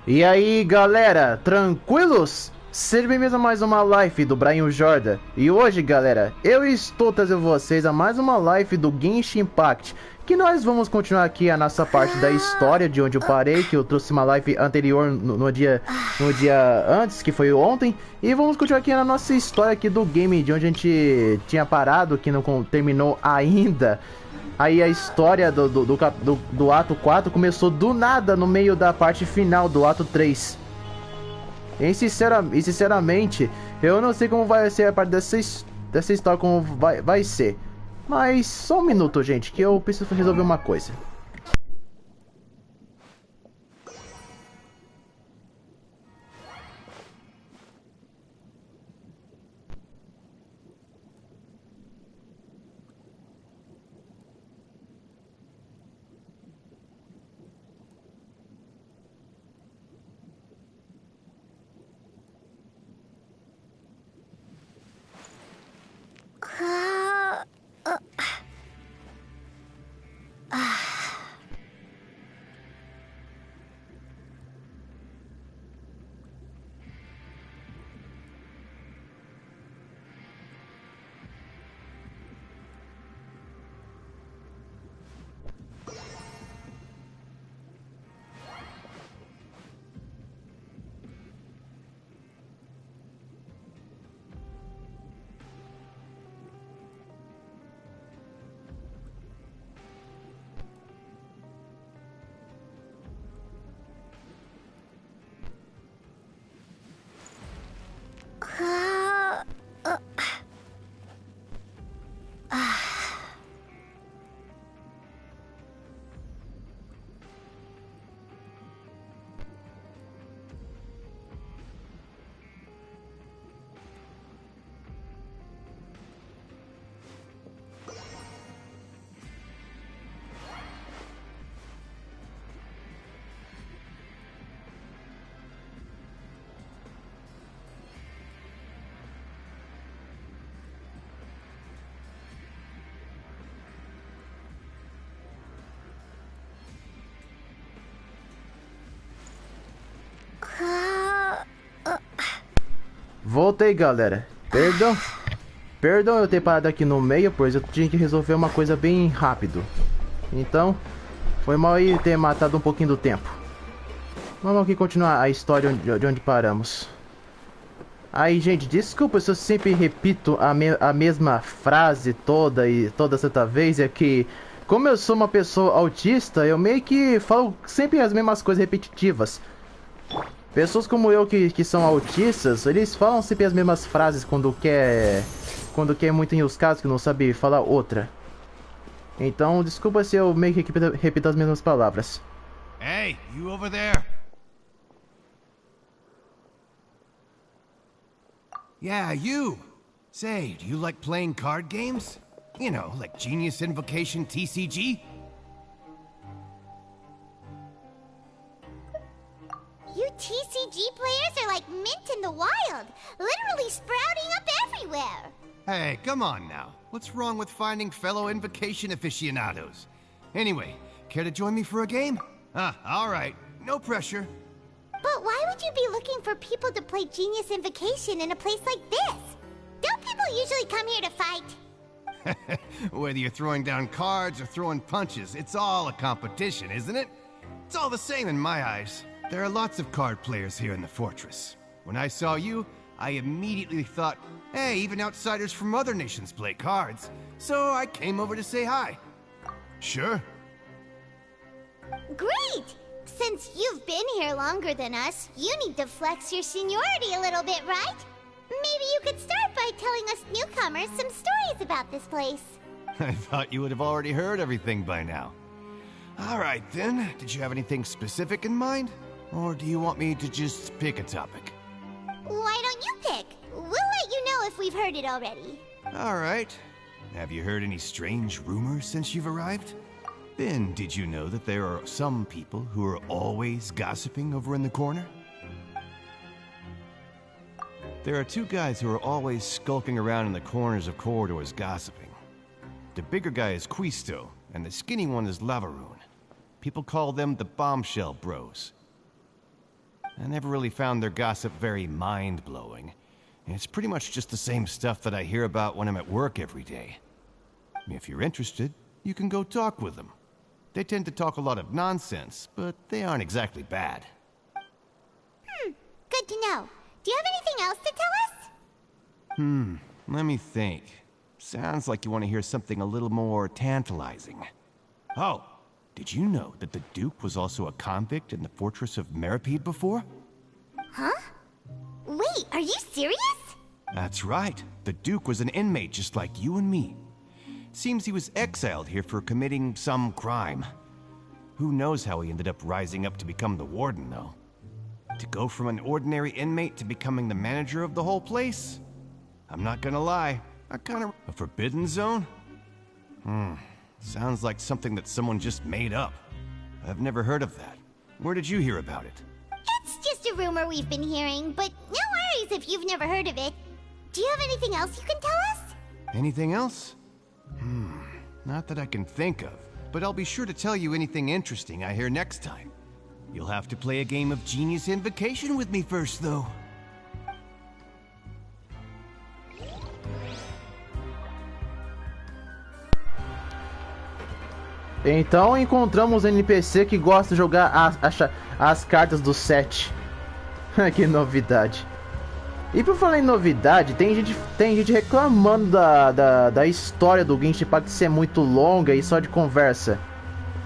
E aí galera, tranquilos? Sejam bem-vindos a mais uma live do Brian Jordan. E hoje galera, eu estou trazendo vocês a mais uma live do Genshin Impact, que nós vamos continuar aqui a nossa parte da história de onde eu parei, que eu trouxe uma live anterior no dia antes, que foi ontem. E vamos continuar aqui na nossa história aqui do game, de onde a gente tinha parado, que não terminou ainda. Aí a história do ato 4 começou do nada no meio da parte final do ato 3. E sinceramente, eu não sei como vai ser a parte dessa história, como vai ser. Mas só um minuto, gente, que eu preciso resolver uma coisa. Voltei, galera. Perdão eu ter parado aqui no meio, pois eu tinha que resolver uma coisa bem rápido. Então, foi mal aí ter matado um pouquinho do tempo. Vamos aqui continuar a história de onde paramos. Aí, gente, desculpa se eu sempre repito a mesma frase toda santa vez. É que, como eu sou uma pessoa autista, eu meio que falo sempre as mesmas coisas repetitivas. Pessoas como eu que são autistas, eles falam sempre as mesmas frases quando quer muito em os casos que não sabe falar outra. Então, desculpa se eu meio que repito as mesmas palavras. Hey, you over there? Yeah, you. Say, do you like playing card games? You know, like Genius Invocation TCG? You TCG players are like mint in the wild, literally sprouting up everywhere. Hey, come on now. What's wrong with finding fellow Invocation aficionados? Anyway, care to join me for a game? All right. No pressure. But why would you be looking for people to play Genius Invocation in a place like this? Don't people usually come here to fight? Whether you're throwing down cards or throwing punches, it's all a competition, isn't it? It's all the same in my eyes. There are lots of card players here in the fortress. When I saw you, I immediately thought, hey, even outsiders from other nations play cards. So I came over to say hi. Sure. Great! Since you've been here longer than us, you need to flex your seniority a little bit, right? Maybe you could start by telling us newcomers some stories about this place. I thought you would have already heard everything by now. All right, then. Did you have anything specific in mind? Or do you want me to just pick a topic? Why don't you pick? We'll let you know if we've heard it already. All right. Have you heard any strange rumors since you've arrived? Then, did you know that there are some people who are always gossiping over in the corner? There are two guys who are always skulking around in the corners of corridors gossiping. The bigger guy is Quisto, and the skinny one is Lavaroon. People call them the Bombshell Bros. I never really found their gossip very mind-blowing. It's pretty much just the same stuff that I hear about when I'm at work every day. If you're interested, you can go talk with them. They tend to talk a lot of nonsense, but they aren't exactly bad. Good to know. Do you have anything else to tell us? Let me think. Sounds like you want to hear something a little more tantalizing. Oh, did you know that the Duke was also a convict in the fortress of Meripede before? Huh? Wait, are you serious? That's right. The Duke was an inmate just like you and me. Seems he was exiled here for committing some crime. Who knows how he ended up rising up to become the warden, though. To go from an ordinary inmate to becoming the manager of the whole place? I'm not gonna lie, a forbidden zone? Sounds like something that someone just made up. I've never heard of that. Where did you hear about it? It's just a rumor we've been hearing, but no worries if you've never heard of it. Do you have anything else you can tell us? Anything else? Not that I can think of, but I'll be sure to tell you anything interesting I hear next time. You'll have to play a game of Genius Invocation with me first, though. Então encontramos um NPC que gosta de jogar as cartas do set. Que novidade. E por falar em novidade, tem gente reclamando da história do Genshin Impact ser muito longa e só de conversa.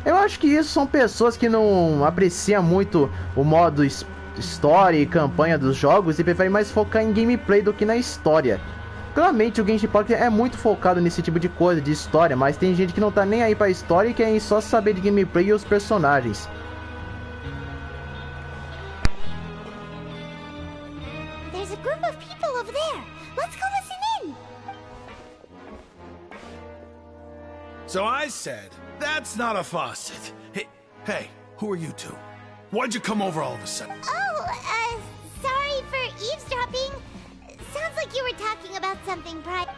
Eu acho que isso são pessoas que não apreciam muito o modo história e campanha dos jogos e preferem mais focar em gameplay do que na história. Claramente o Genshin Impact é muito focado nesse tipo de coisa, de história, mas tem gente que não tá nem aí pra história e quer só saber de gameplay e os personagens. There's a group of people over there. Let's go listen in. So I said, that's not a faucet. Hey, who are you two? Why'd you come over all of a sudden? Oh, sorry for eavesdropping. Sounds like you were talking about something private.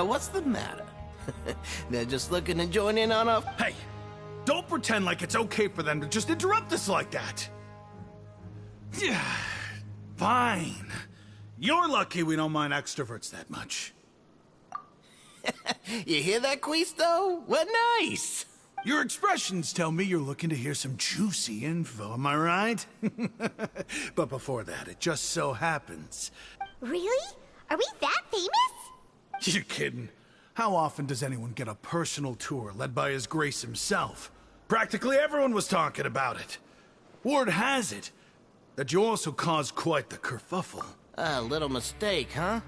What's the matter? They're just looking to join in on a... Hey, don't pretend like it's okay for them to just interrupt us like that. Yeah, fine. You're lucky we don't mind extroverts that much. You hear that, Quisto? What nice! Your expressions tell me you're looking to hear some juicy info, am I right? But before that, it just so happens... Really? Are we that famous? You're kidding. How often does anyone get a personal tour led by His Grace himself? Practically everyone was talking about it. Word has it that you also caused quite the kerfuffle. A little mistake, huh?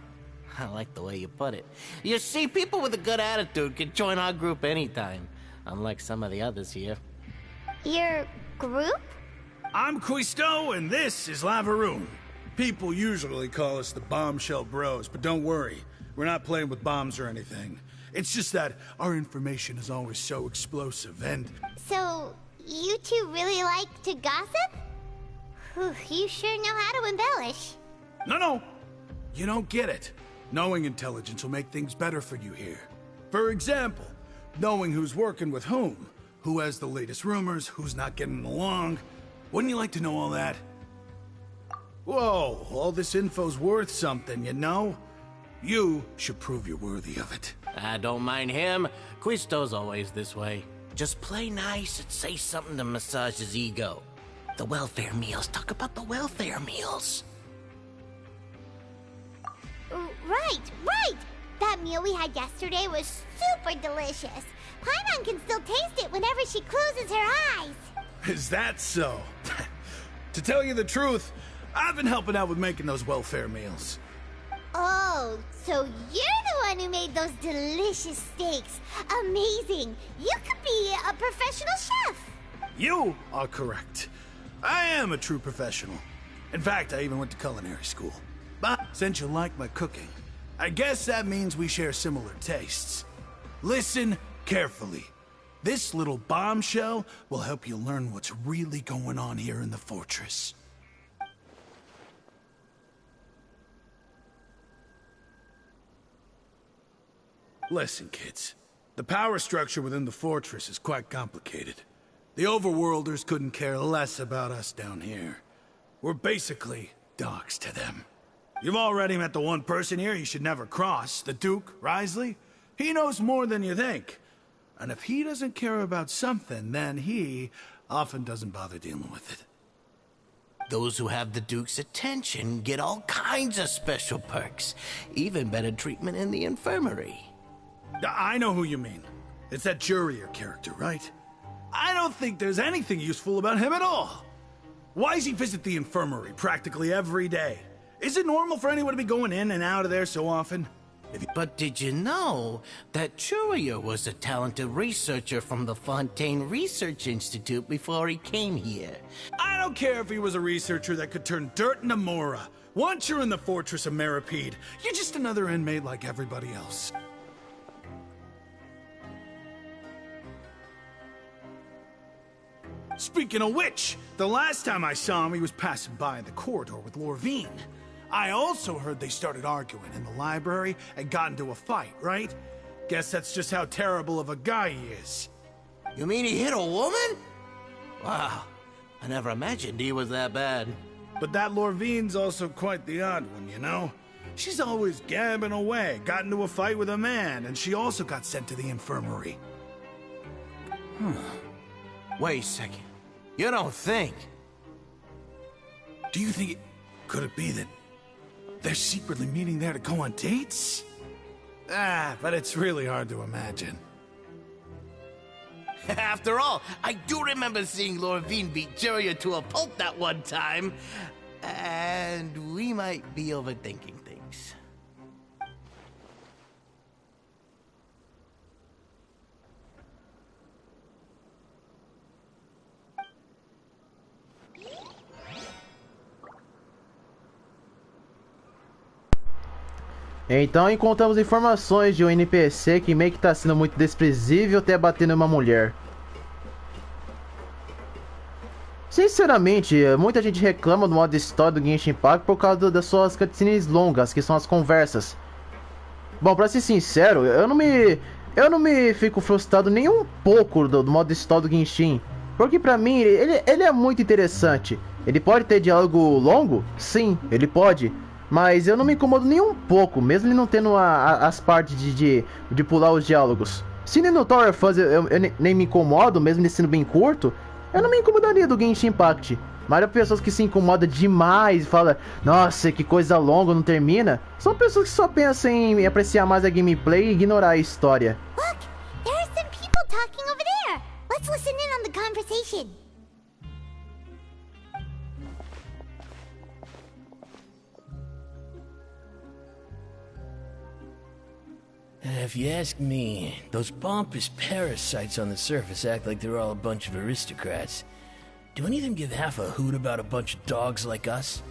I like the way you put it. You see, people with a good attitude can join our group anytime. Unlike some of the others here. Your group? I'm Quisto, and this is Lavaroon. People usually call us the Bombshell Bros, but don't worry. We're not playing with bombs or anything. It's just that our information is always so explosive, and... So, you two really like to gossip? Whew, you sure know how to embellish. No. You don't get it. Knowing intelligence will make things better for you here. For example, knowing who's working with whom, who has the latest rumors, who's not getting along. Wouldn't you like to know all that? Whoa, all this info's worth something, you know? You should prove you're worthy of it. I don't mind him. Quisto's always this way. Just play nice and say something to massage his ego. The welfare meals. Talk about the welfare meals. Right! That meal we had yesterday was super delicious. Paimon can still taste it whenever she closes her eyes. Is that so? To tell you the truth, I've been helping out with making those welfare meals. Oh, so you're the one who made those delicious steaks. Amazing. You could be a professional chef. You are correct. I am a true professional. In fact, I even went to culinary school. But since you like my cooking, I guess that means we share similar tastes. Listen carefully. This little bombshell will help you learn what's really going on here in the fortress. Listen, kids. The power structure within the fortress is quite complicated. The overworlders couldn't care less about us down here. We're basically dogs to them. You've already met the one person here you should never cross, the Duke, Risley. He knows more than you think. And if he doesn't care about something, then he often doesn't bother dealing with it. Those who have the Duke's attention get all kinds of special perks. Even better treatment in the infirmary. I know who you mean. It's that Jurier character, right? I don't think there's anything useful about him at all. Why does he visit the infirmary practically every day? Is it normal for anyone to be going in and out of there so often? But did you know that Jurier was a talented researcher from the Fontaine Research Institute before he came here? I don't care if he was a researcher that could turn dirt into Mora. Once you're in the Fortress of Meripede, you're just another inmate like everybody else. Speaking of which, the last time I saw him, he was passing by in the corridor with Lorvine. I also heard they started arguing in the library and got into a fight, right? Guess that's just how terrible of a guy he is. You mean he hit a woman? Wow, I never imagined he was that bad. But that Lorvine's also quite the odd one, you know? She's always gabbing away, got into a fight with a man, and she also got sent to the infirmary. Wait a second. You don't think? Do you think could it be that they're secretly meeting there to go on dates? But it's really hard to imagine. After all, I do remember seeing Lorvine beat Jurier to a pulp that one time. And we might be overthinking things. Então encontramos informações de um NPC que meio que tá sendo muito desprezível até batendo uma mulher. Sinceramente, muita gente reclama do modo história do Genshin Impact por causa das suas cutscenes longas, que são as conversas. Bom, pra ser sincero, eu não me fico frustrado nem um pouco do modo história do Genshin. Porque pra mim, ele é muito interessante. Ele pode ter diálogo longo? Sim, ele pode. Mas eu não me incomodo nem um pouco, mesmo ele não tendo as partes de pular os diálogos. Se nem no Tower Fuzz eu nem me incomodo, mesmo ele sendo bem curto, eu não me incomodaria do Genshin Impact. Mas as pessoas que se incomodam demais e falam, nossa, que coisa longa, não termina, são pessoas que só pensam em apreciar mais a gameplay e ignorar a história. Look, there are some people talking over there. Let's listen in on the conversation. If you ask me, those pompous parasites on the surface act like they're all a bunch of aristocrats. Do any of them give half a hoot about a bunch of dogs like us?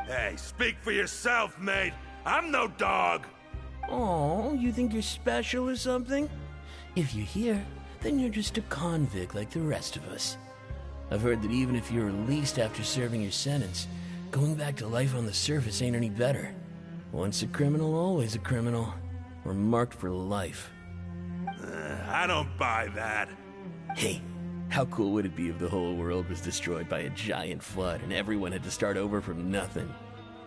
Hey, speak for yourself, mate. I'm no dog. Oh, you think you're special or something? If you're here, then you're just a convict like the rest of us. I've heard that even if you're released after serving your sentence, going back to life on the surface ain't any better. Once a criminal, always a criminal. We're marked for life. I don't buy that. Hey, how cool would it be if the whole world was destroyed by a giant flood and everyone had to start over from nothing?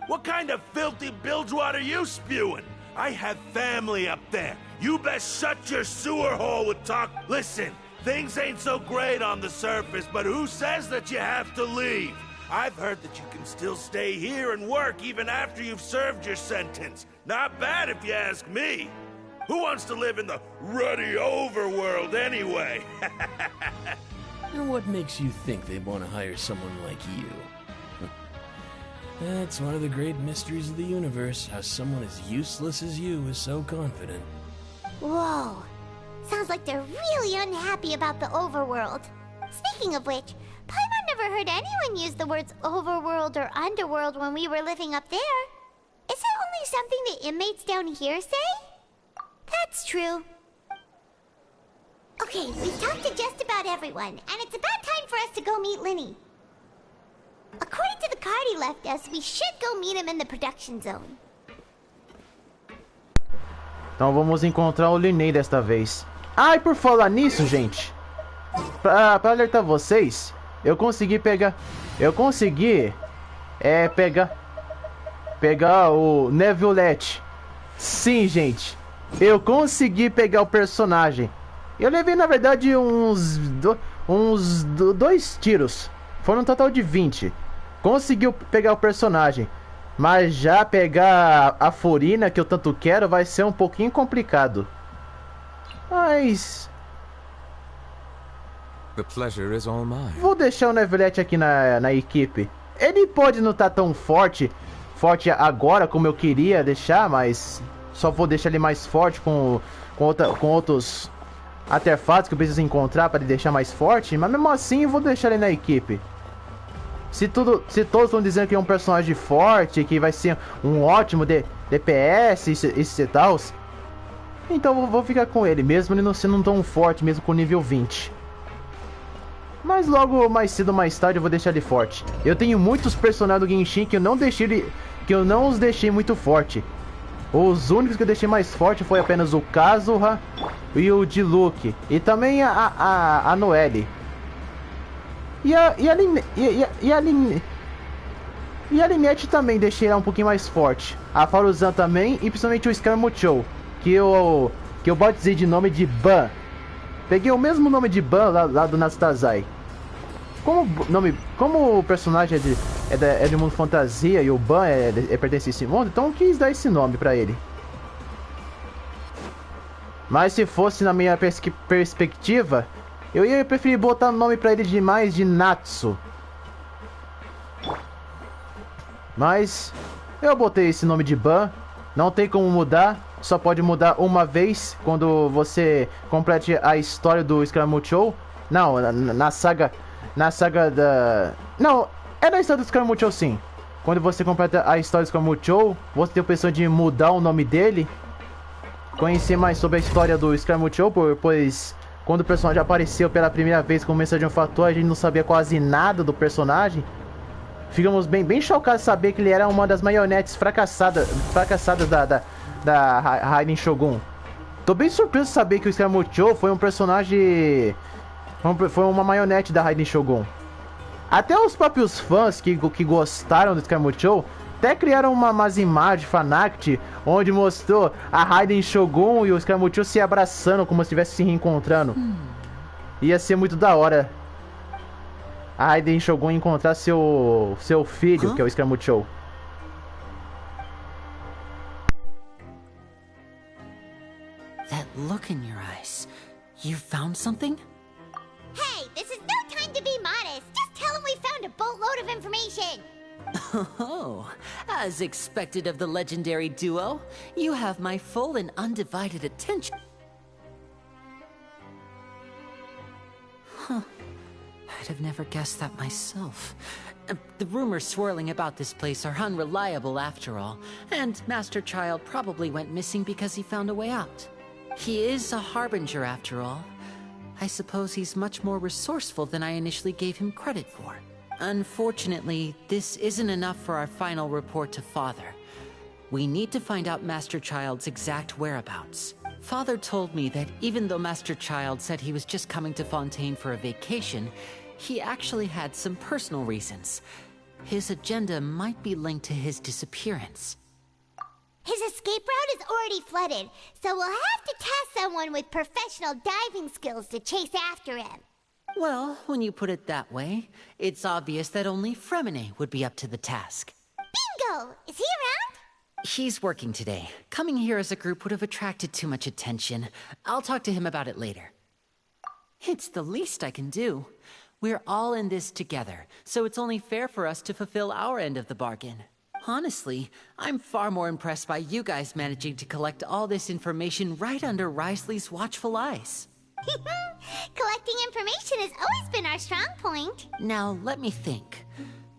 What kind of filthy bilgewater are you spewing? I have family up there. You best shut your sewer hole with talk. Listen, things ain't so great on the surface, but who says that you have to leave? I've heard that you can still stay here and work even after you've served your sentence. Not bad if you ask me. Who wants to live in the ruddy overworld anyway? And what makes you think they'd want to hire someone like you? That's one of the great mysteries of the universe, how someone as useless as you is so confident. Whoa. Sounds like they're really unhappy about the overworld. Speaking of which, Paimon never heard anyone use the words overworld or underworld when we were living up there. Is it only something the inmates down here say? That's true. Okay, we've talked to just about everyone, and it's about time for us to go meet Linny. According to the card he left us, we should go meet him in the production zone. Então vamos encontrar o Linné desta vez. Ah, e por falar nisso, gente, Pra alertar vocês, eu consegui pegar o Neviolette. Sim, gente, eu consegui pegar o personagem. Eu levei, na verdade, uns 2 tiros. Foram um total de 20. Conseguiu pegar o personagem. Mas já pegar a Furina, que eu tanto quero, vai ser um pouquinho complicado. Mas... The pleasure is all mine. vou deixar o Neviolette aqui na equipe. Ele pode não estar tão forte agora como eu queria deixar, mas só vou deixar ele mais forte com outros artefatos que eu preciso encontrar para ele deixar mais forte. Mas mesmo assim eu vou deixar ele na equipe. Se todos estão dizendo que é um personagem forte, que vai ser um ótimo DPS e tal, então eu vou ficar com ele, mesmo ele não sendo tão forte, mesmo com nível 20. Mas logo mais cedo ou mais tarde eu vou deixar ele forte. Eu tenho muitos personagens do Genshin que eu não os deixei muito forte. Os únicos que eu deixei mais forte foi apenas o Kazuha e o Diluc. E também a Noelle. E a Linette também deixei ela um pouquinho mais forte. A Faruzan também, e principalmente o Scaramucciou, que eu batizei de nome de Ban. Peguei o mesmo nome de Ban lá do Nastazai. Como o personagem é de mundo fantasia e o Ban pertence a esse mundo, então eu quis dar esse nome pra ele. Mas se fosse na minha perspectiva, eu ia preferir botar o nome pra ele de Natsu. Mas eu botei esse nome de Ban, não tem como mudar, só pode mudar uma vez quando você complete a história do Scaramucciou. Não, na saga da... Não, é na história do Scaramucciou sim. Quando você completa a história do Scaramucciou, você tem a opção de mudar o nome dele. Conhecer mais sobre a história do Scaramucciou, pois quando o personagem apareceu pela primeira vez como Mensagem Fator, a gente não sabia quase nada do personagem. Ficamos bem chocados de saber que ele era uma das marionetes fracassadas da Raiden Shogun. Tô bem surpreso de saber que o Scaramucciou foi um personagem... Foi uma marionete da Raiden Shogun. Até os próprios fãs que gostaram do Scaramucciou até criaram umas imagens fanart onde mostrou a Raiden Shogun e o Scaramucciou se abraçando como se estivessem se reencontrando. Ia ser muito da hora a Raiden Shogun encontrar seu filho, que é o Scaramucciou. That look in your eyes. You found something? Hey, this is no time to be modest. Just tell him we found a boatload of information. Oh, as expected of the legendary duo, you have my full and undivided attention. Huh. I'd have never guessed that myself. The rumors swirling about this place are unreliable after all, and Master Child probably went missing because he found a way out. He is a harbinger after all. I suppose he's much more resourceful than I initially gave him credit for. Unfortunately, this isn't enough for our final report to Father. We need to find out Master Child's exact whereabouts. Father told me that even though Master Child said he was just coming to Fontaine for a vacation, he actually had some personal reasons. His agenda might be linked to his disappearance. His escape route is already flooded, so we'll have to task someone with professional diving skills to chase after him. Well, when you put it that way, it's obvious that only Fremine would be up to the task. Bingo! Is he around? He's working today. Coming here as a group would have attracted too much attention. I'll talk to him about it later. It's the least I can do. We're all in this together, so it's only fair for us to fulfill our end of the bargain. Honestly, I'm far more impressed by you guys managing to collect all this information right under Risley's watchful eyes. Collecting information has always been our strong point. Now, let me think.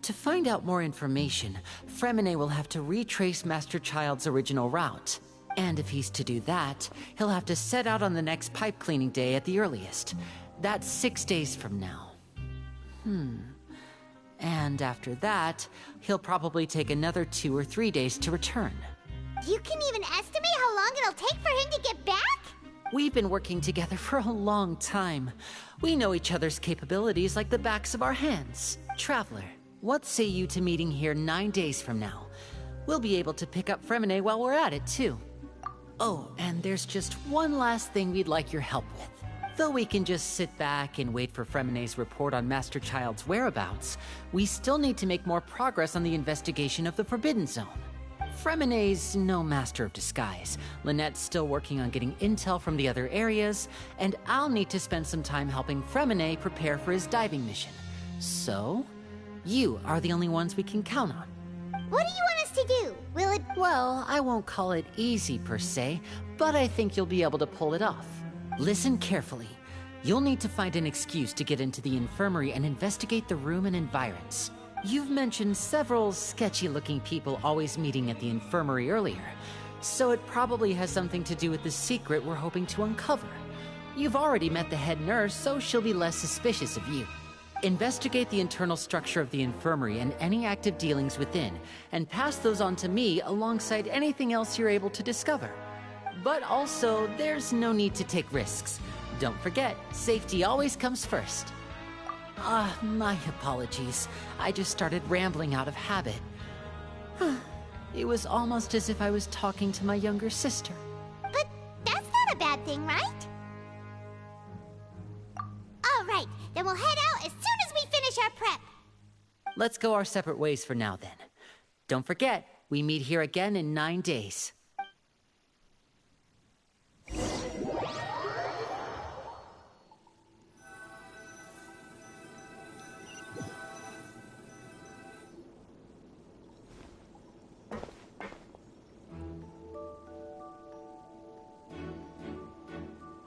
To find out more information, Fremine will have to retrace Master Child's original route. And if he's to do that, he'll have to set out on the next pipe cleaning day at the earliest. That's 6 days from now. And after that, he'll probably take another 2 or 3 days to return. You can even estimate how long it'll take for him to get back? We've been working together for a long time. We know each other's capabilities like the backs of our hands. Traveler, what say you to meeting here 9 days from now? We'll be able to pick up Fremine while we're at it, too. Oh, and there's just one last thing we'd like your help with. Though we can just sit back and wait for Fremine's report on Master Child's whereabouts, we still need to make more progress on the investigation of the Forbidden Zone. Fremine's no master of disguise, Lynette's still working on getting intel from the other areas, and I'll need to spend some time helping Fremine prepare for his diving mission. So, you are the only ones we can count on. What do you want us to do? Will it... Well, I won't call it easy per se, but I think you'll be able to pull it off. Listen carefully. You'll need to find an excuse to get into the infirmary and investigate the room and environs. You've mentioned several sketchy-looking people always meeting at the infirmary earlier, so it probably has something to do with the secret we're hoping to uncover. You've already met the head nurse, so she'll be less suspicious of you. Investigate the internal structure of the infirmary and any active dealings within, and pass those on to me alongside anything else you're able to discover. But also, there's no need to take risks. Don't forget, safety always comes first. My apologies. I just started rambling out of habit. It was almost as if I was talking to my younger sister. But that's not a bad thing, right? All right, then we'll head out as soon as we finish our prep. Let's go our separate ways for now, then. Don't forget, we meet here again in 9 days.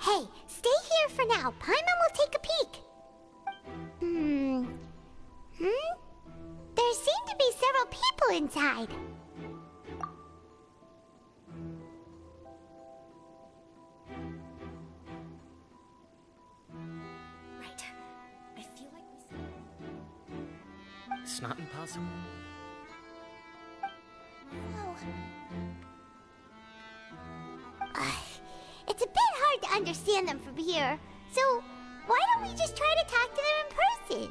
Hey, stay here for now. Paimon will take a peek. There seem to be several people inside. Right. I feel like It's not impossible. Oh. It's a bit hard to understand them from here, so why don't we just try to talk to them in person?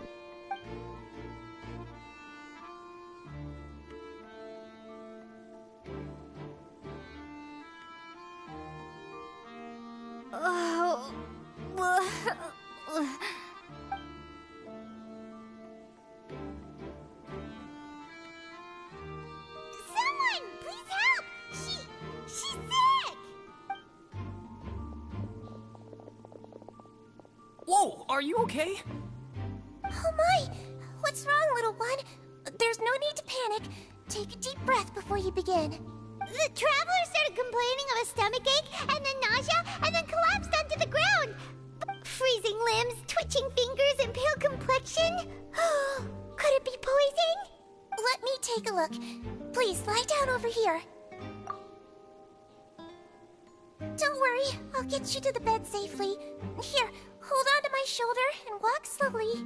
Oh. Someone, please help! She's sick! Whoa, are you okay? Oh my! What's wrong, little one? There's no need to panic. Take a deep breath before you begin. The traveler started complaining of a stomachache, and then nausea, and then collapsed onto the ground. Freezing limbs, twitching fingers, and pale complexion. Could it be poison? Let me take a look. Please, lie down over here. Don't worry, I'll get you to the bed safely. Here, hold on to my shoulder and walk slowly.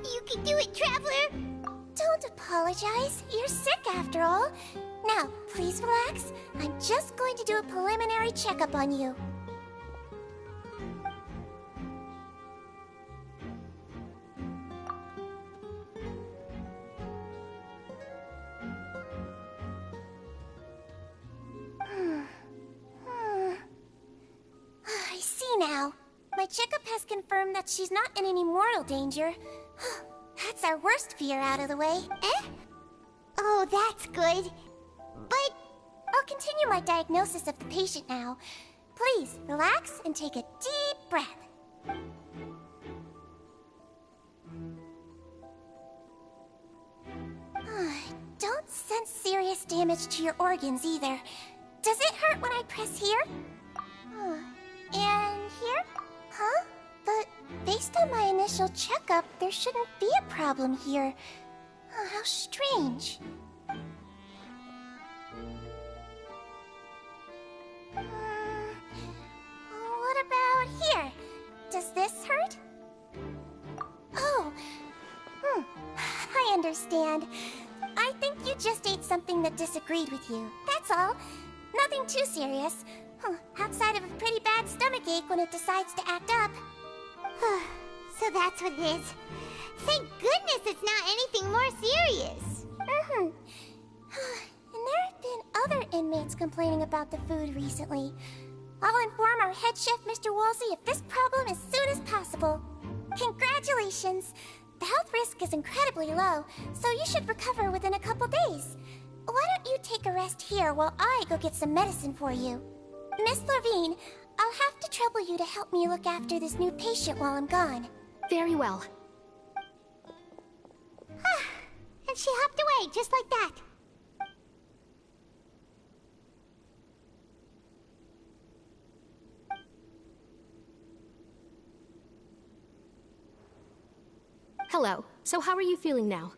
You can do it, Traveler! Don't apologize. You're sick after all. Now, please relax. I'm just going to do a preliminary checkup on you. I see now. My checkup has confirmed that she's not in any mortal danger. That's our worst fear out of the way. Eh? Oh, that's good. But I'll continue my diagnosis of the patient now. Please, relax and take a deep breath. Don't sense serious damage to your organs either. Does it hurt when I press here? And here? Huh? But based on my initial checkup, there shouldn't be a problem here. How strange. What about here? Does this hurt? Oh, I understand. I think you just ate something that disagreed with you. That's all. Nothing too serious. Outside of a pretty bad stomachache when it decides to act up. So that's what it is. Thank goodness it's not anything more serious. And there have been other inmates complaining about the food recently. I'll inform our head chef, Mr. Woolsey, of this problem as soon as possible. Congratulations! The health risk is incredibly low, so you should recover within a couple days. Why don't you take a rest here while I go get some medicine for you? Miss Levine, I'll have to trouble you to help me look after this new patient while I'm gone. Very well. And she hopped away just like that. Hello. So how are you feeling now?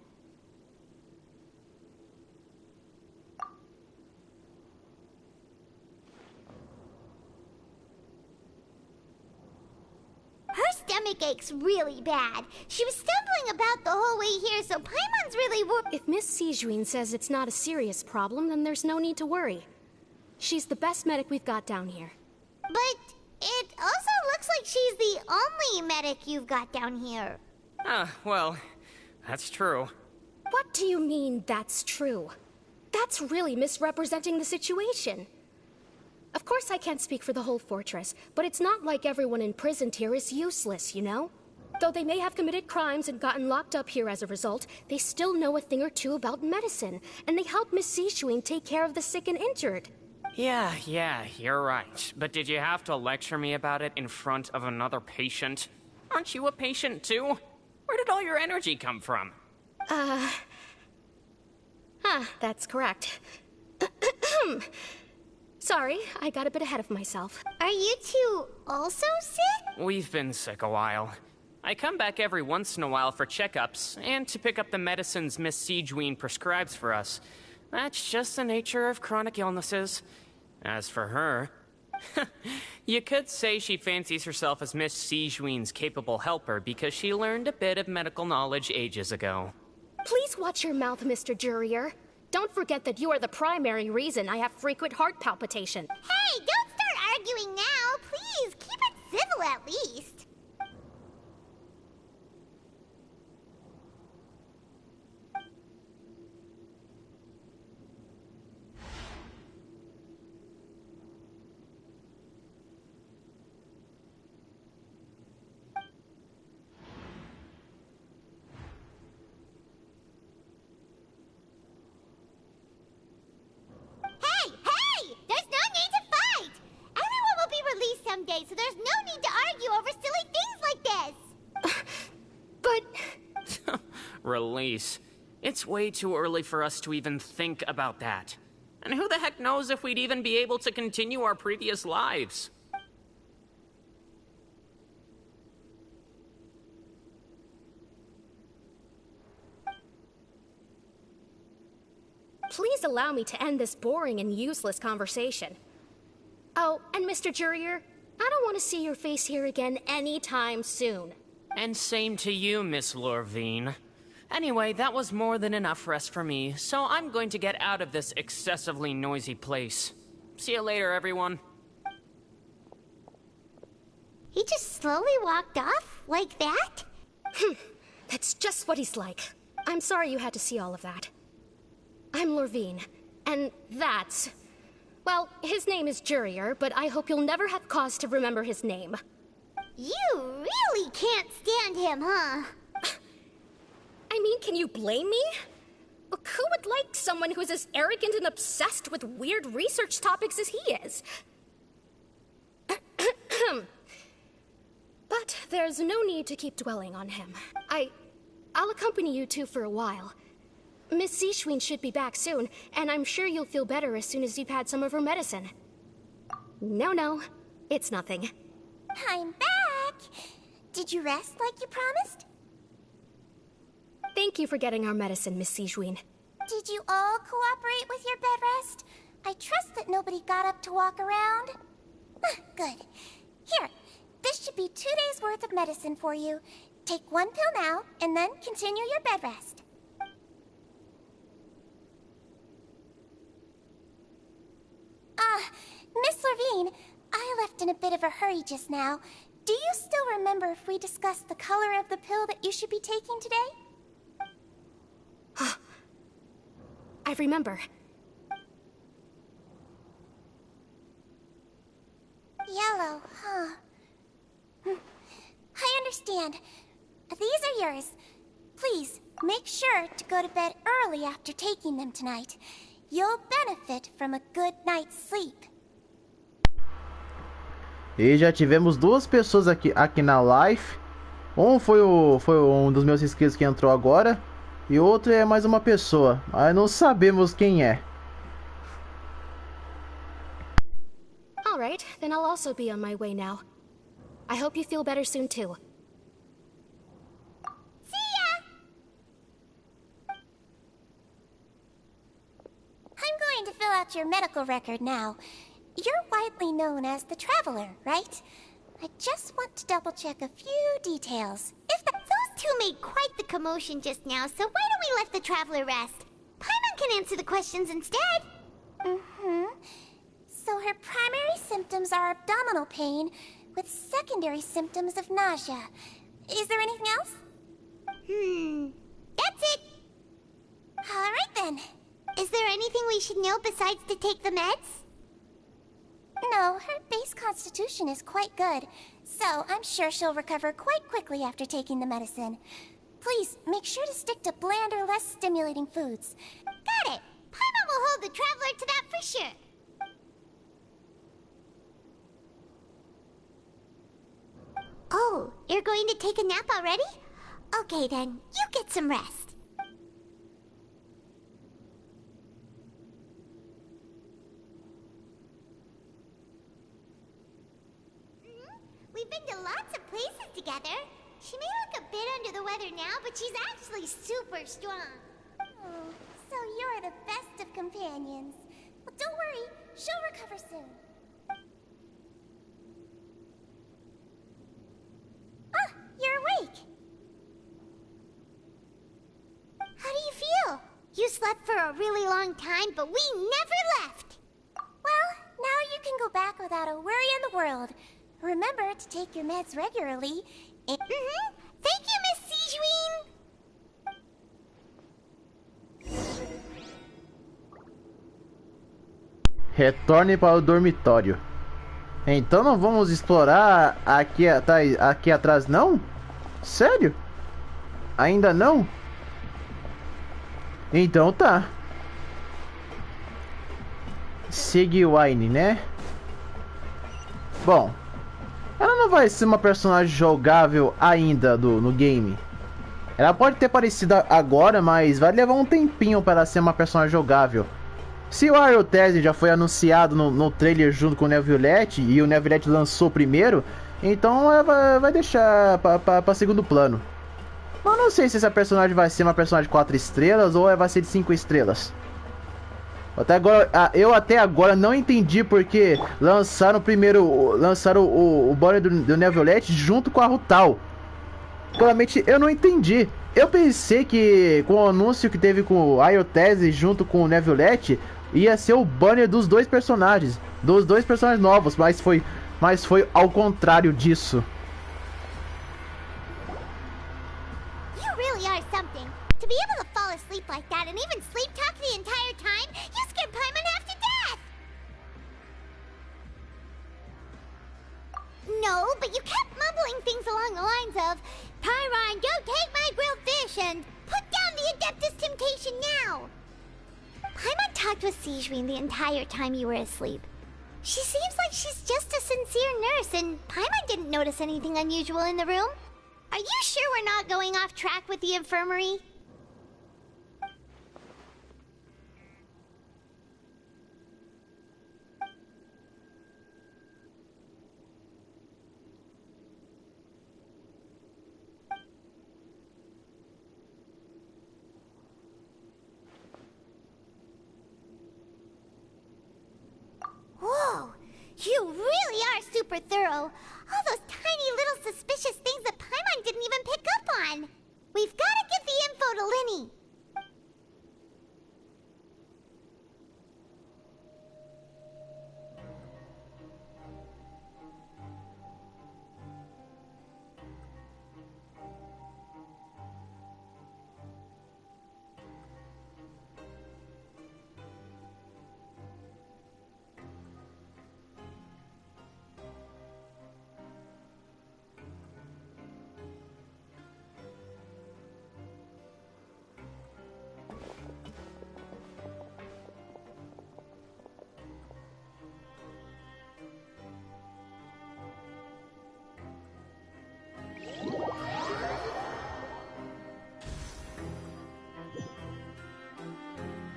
Her stomach aches really bad. She was stumbling about the whole way here, so Paimon's really If Miss Sijuin says it's not a serious problem, then there's no need to worry. She's the best medic we've got down here. But it also looks like she's the only medic you've got down here. Well, that's true. What do you mean, that's true? That's really misrepresenting the situation. Of course I can't speak for the whole fortress, but it's not like everyone imprisoned here is useless, you know? Though they may have committed crimes and gotten locked up here as a result, they still know a thing or two about medicine, and they help Miss Sishuing take care of the sick and injured. Yeah, you're right. But did you have to lecture me about it in front of another patient? Aren't you a patient too? Where did all your energy come from? That's correct. Sorry, I got a bit ahead of myself. Are you two also sick? We've been sick a while. I come back every once in a while for checkups, and to pick up the medicines Miss Sijuin prescribes for us. That's just the nature of chronic illnesses. As for her... you could say she fancies herself as Miss Sijuin's capable helper because she learned a bit of medical knowledge ages ago. Please watch your mouth, Mr. Jurier. Don't forget that you are the primary reason I have frequent heart palpitation. Hey, don't start arguing now. Please, keep it civil at least. Someday, so there's no need to argue over silly things like this. But... Release. It's way too early for us to even think about that. And who the heck knows if we'd even be able to continue our previous lives? Please allow me to end this boring and useless conversation. Oh, and Mr. Jurier, I don't want to see your face here again anytime soon. And same to you, Miss Lorvine. Anyway, that was more than enough rest for me, so I'm going to get out of this excessively noisy place. See you later, everyone. He just slowly walked off? Like that? That's just what he's like. I'm sorry you had to see all of that. I'm Lorvine, and that's... Well, his name is Jurier, but I hope you'll never have cause to remember his name. You really can't stand him, huh? I mean, can you blame me? Look, who would like someone who's as arrogant and obsessed with weird research topics as he is? But there's no need to keep dwelling on him. I'll accompany you two for a while. Miss Sishuin should be back soon, and I'm sure you'll feel better as soon as you've had some of her medicine. No, it's nothing. I'm back! Did you rest like you promised? Thank you for getting our medicine, Miss Sishuin. Did you all cooperate with your bed rest? I trust that nobody got up to walk around. Good. Here, this should be 2 days' worth of medicine for you. Take one pill now, and then continue your bed rest. left in a bit of a hurry just now. Do you still remember if we discussed the color of the pill that you should be taking today? I remember. Yellow, huh? I understand. These are yours. Please, make sure to go to bed early after taking them tonight. You'll benefit from a good night's sleep. E já tivemos duas pessoas aqui na live. Um foi um dos meus inscritos que entrou agora. E outro é mais uma pessoa. Mas não sabemos quem é. Alright, then I'll also be on my way now. I hope you feel better soon too. See ya! I'm going to fill out your medical record now. You're widely known as the Traveler, right? I just want to double-check a few details. Those two made quite the commotion just now, so why don't we let the Traveler rest? Paimon can answer the questions instead. So her primary symptoms are abdominal pain, with secondary symptoms of nausea. Is there anything else? That's it. Alright then. Is there anything we should know besides to take the meds? No, her base constitution is quite good, so I'm sure she'll recover quite quickly after taking the medicine. Please, make sure to stick to bland or less stimulating foods. Got it. Paimon will hold the Traveler to that for sure. Oh, you're going to take a nap already? Okay then, you get some rest. We've been to lots of places together. She may look a bit under the weather now, but she's actually super strong. Oh, so you're the best of companions. Well, don't worry, she'll recover soon. Ah, you're awake. How do you feel? You slept for a really long time, but we never left. Well, now you can go back without a worry in the world. Remember to take your meds regularly. Thank you, Miss Sijuin. Retorne para o dormitório. Então não vamos explorar aqui atrás, não? Sério? Ainda não? Então tá. Sijuin, né? Bom, ela não vai ser uma personagem jogável ainda no game. Ela pode ter aparecido agora, mas vai levar um tempinho para ela ser uma personagem jogável. Se o Apocalipse já foi anunciado no trailer junto com o Neuvillette e o Neuvillette lançou primeiro, então ela vai deixar para segundo plano. Mas não sei se essa personagem vai ser uma personagem de 4 estrelas ou vai ser de 5 estrelas. Eu até agora não entendi porque lançaram o banner do Neuvillette junto com a Rutal. Claramente eu não entendi. Eu pensei que com o anúncio que teve com o Apocalipse junto com o Neuvillette ia ser o banner dos dois personagens novos, mas foi ao contrário disso. You really are something. To be able to fall asleep like that and even sleep talk the entire time, you scared Paimon half to death! No, but you kept mumbling things along the lines of, Pyron, don't take my grilled fish, and put down the Adeptus Temptation now! Paimon talked with Sijuin the entire time you were asleep. She seems like she's just a sincere nurse, and Paimon didn't notice anything unusual in the room. Are you sure we're not going off track with the infirmary? Whoa! You really are super thorough. All those tiny little suspicious things that Paimon didn't even pick up on. We've got to get the info to Linny.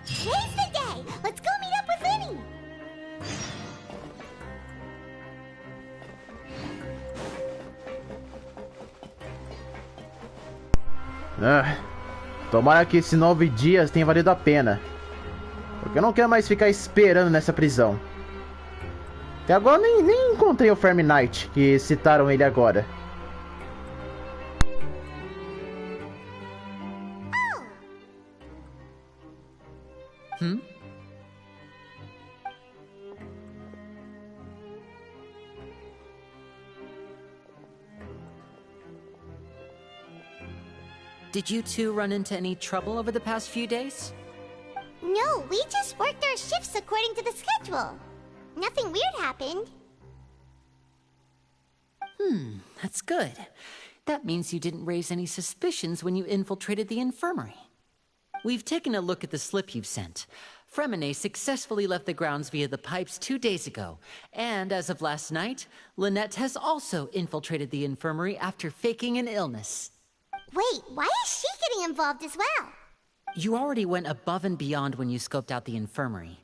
Today's the day. Let's go meet up with Vinny. Tomara que esses 9 dias tenha valido a pena. Porque eu não quero mais ficar esperando nessa prisão. Até agora nem encontrei o Fermi Knight, que citaram ele agora. Did you two run into any trouble over the past few days? No, we just worked our shifts according to the schedule. Nothing weird happened. That's good. That means you didn't raise any suspicions when you infiltrated the infirmary. We've taken a look at the slip you've sent. Fremine successfully left the grounds via the pipes 2 days ago, and as of last night, Lynette has also infiltrated the infirmary after faking an illness. Wait, why is she getting involved as well? You already went above and beyond when you scoped out the infirmary.